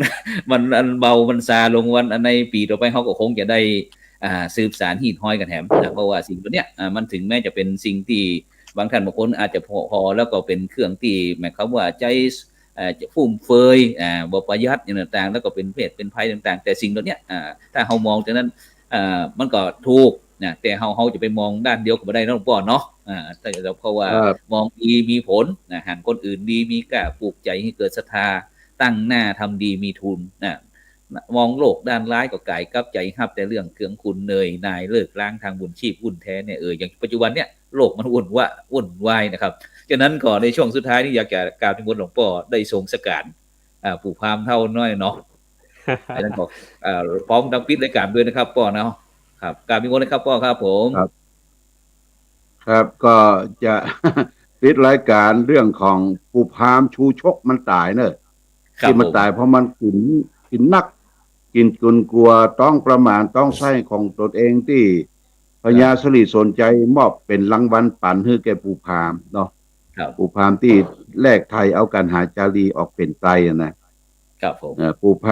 เบามันซาลงวันในปีต่อไปเขาก็คงจะได้สืบสารหีดห้อยกันแถมเพราะว่าสิ่งตัวเนี้ยมันถึงแม้จะเป็นสิ่งที่บางท่านบางคนอาจจะพอแล้วก็เป็นเครื่องที่หมายความว่าใจจะฟุ่มเฟือยบ่ประหยัดอย่างต่างๆแล้วก็เป็นเพศเป็นภัยต่างๆแต่สิ่งตัวเนี้ยถ้าเรามองจากนั้นมันก็ถูกแต่เฮาจะไปมองด้านเดียวก็บ่ได้นะหลวงพ่อเนาะแต่เพราะว่ามองดีมีผลหันคนอื่นดีมีกล้าปลูกใจให้เกิดศรัทธาตั้งหน้าทำดีมีทุนมองโลกด้านร้ายก็ไก่กับใจฮับแต่เรื่องเครื่องคุณเนยนายเลิกล้างทางบุญชีพวุ่นแท้เนี่ยอย่างปัจจุบันเนี่ยโลกมันวุ่นวายนะครับฉะนั้นก่อนในช่วงสุดท้ายนี่อยากจะกราบนิมนต์หลวงพ่อได้ทรงสการปู่พามเท่าน้อยเนาะฉะนั้นบอกพร้อมดังปิดรายการด้วยนะครับพ่อเนาะครับกราบนิมนต์นะครับพ่อครับผมครับก็จะ ปิดรายการเรื่องของปูพามชูชกมันตายเนอะ ครับ ที่มัน ผม ตายเพราะมันกินนัก กินกุนกลัวต้องประมาณต้องใช้ของตนเองที่พญาสลีสนใจมอบเป็นรางวัลปั่นให้แก่ปูพามเนาะ ครับ ปูพามที่แลกไทยเอากันหาจารีออกเป็นไตอะนะครับ ผม ปูพ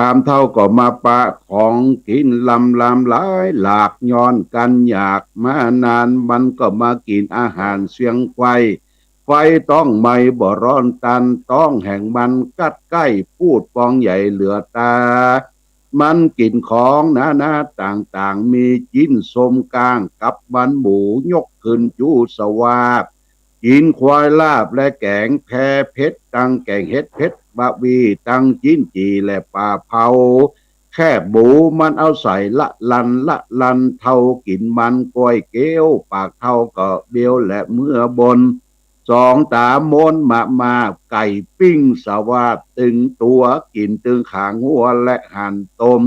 ามเท่าก็มาปะของกินลำหลายหลากย้อนกันอยากมานานมันก็มากินอาหารเสียงไฟต้องไม่บ่ร้อนตันต้องแห่งมันกัดใกล้พูดปองใหญ่เหลือตา มันกินของนาต่างมีจิ้นสมกลางกับมันหมูยกขึ้นจูสวาบกินควายลาบและแกงแพเพชรตังแกงเฮ็ดเพชรบะวีตังจิ้นจีและปลาเผาแค่บูมันเอาใส่ละลันเท่ากินมันก้อยเกี้ยวปากเท่าก็เบี้ยวและเมื่อบนสองตามนมาไก่ปิ้งสวาบตึงตัวกินตึงขางหัวและหั่นต้ม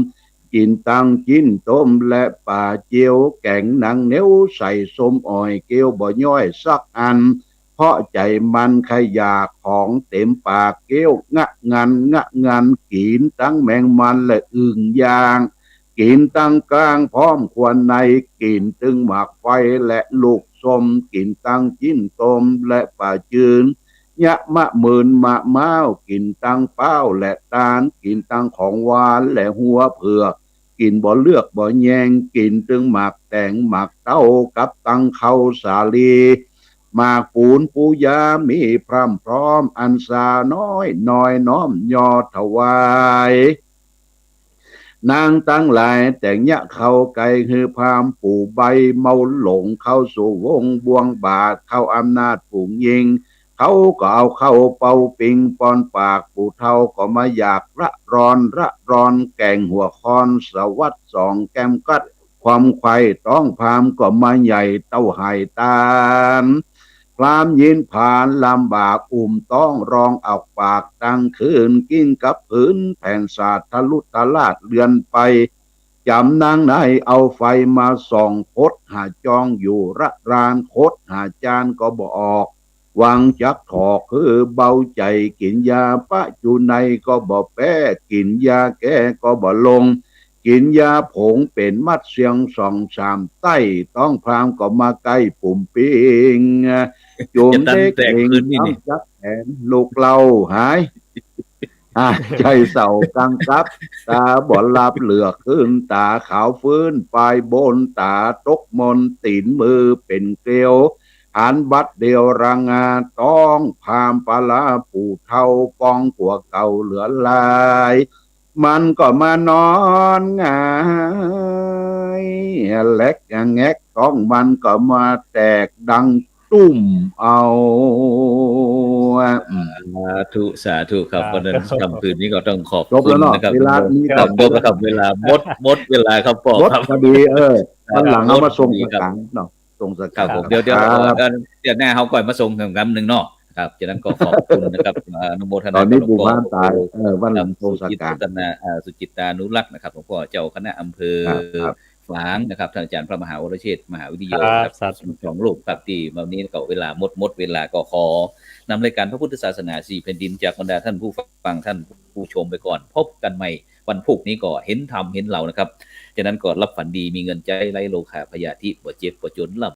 กินตังจิ้นต้มและป่าเจียวแกงหนังเหนียวใส่ส้มอ่อยเกี๊ยวบ่ย่อยสักอันเพราะใจมันขยาของเต็มปากเกี้ยวงะงันกินตั้งแมงมันและอึ่งยางกินตั้งกลางพร้อมควรในกินตึงหมากไฟและลูกส้มกินตั้งจิ้นต้มและป่าจืนยะมะหมื่นมะม้าวกินตั้งเป้าและตาลกินตั้งของหวานและหัวเผือกกินบ่เลือกบ่แยงกินตึงหมากแตงหมากเต้ากับตั้งเข้าสาลีหมากปูนปูยามีพร่ำพร้อมอันสาน้อยน้อมยอถวายนางตั้งหลายแต่งยะเข้าไกลคือพามปู่ใบเมาหลงเข้าสู่วงบวงบาทเข้าอำนาจปู่ยิงเขาก็เอาเข้าเป่าปิงปอนปากปู่เท่าก็มาอยากระรอนแกงหัวคอนสวัสดสองแก้มกัดความไข่ต้องพามก็มาใหญ่เต้าไห่ตาลพรามยินผ่านลำบากต้องรองออกปากตั้งคืนกินกับผืนแผ่นศาสตร์ทะลุตลาดเลือนไปจำนางไหนเอาไฟมาส่องคดหาจองอยู่ระรานคดหาจานก็บ่ออกวางจักถอกคือเบาใจกินยาปะจูในก็บ่แป้กินยาแก้ก็บ่ลงกินยาผงเป็นมัดเสียงสองสามใต้ต้องพรามก็มาใกล้ปุ่มปิงโยมเด็กเองทำจักแขนลูกเราหายใจเศร้ากังกับตาบ่หลับเหลือกขึ้นตาขาวฟื้นปลายบนตาตกมนตีนมือเป็นเกลียวหันบัดเดียวรังงาต้องพามปลาปู่เท่าปองกัวเก่าเหลือลายมันก็มานอนงายเล็กแงกต้องมันก็มาแตกดังตุ้มเอาสาธุครับวันนั้นค่ำคืนนี้ก็ต้องขอบ จบ คุ แล้ว ณ เนาะ นะครับ เวลานี้ ครับจบแล้วครับเวลาหมดเวลาครับพ่อ รถ ครับ พอดีวันหลังเอามาส่งสกังเนาะส่งส ครั กับ ง ผมเดี๋ยวหน้าเขาก่อยมาส่งคำหนึ่งเนาะครับจากนั้นก็ขอบคุณนะครับอนุโมท ต นา อนนี้ กับหลว ปู่ งพ่อ บ้านตายวันหลังส่งส จิต กัง ตนาสุจิตานุรักษ์นะครับหลวงพ่อเจ้าคณะอำเภอ ครับ ฝางนะครับท่านอาจารย์พระมหาวรเชษฐ์มหาวิทยา ค ลั รั ย บสาธุ สองรูปครับที่วันนี้ก็เวลาหมดเวลาก็ขอนำรายการพระพุทธศาสนา4แผ่นดินจากบรรดาท่านผู้ฟังท่านผู้ชมไปก่อน พบกันใหม่วันพุธนี้ก็เห็นธรรมเห็นเรานะครับจากนั้นก็รับฝันดีมีเงินใจไร้โลภะพยาธิบ่เจ็บบ่จนร่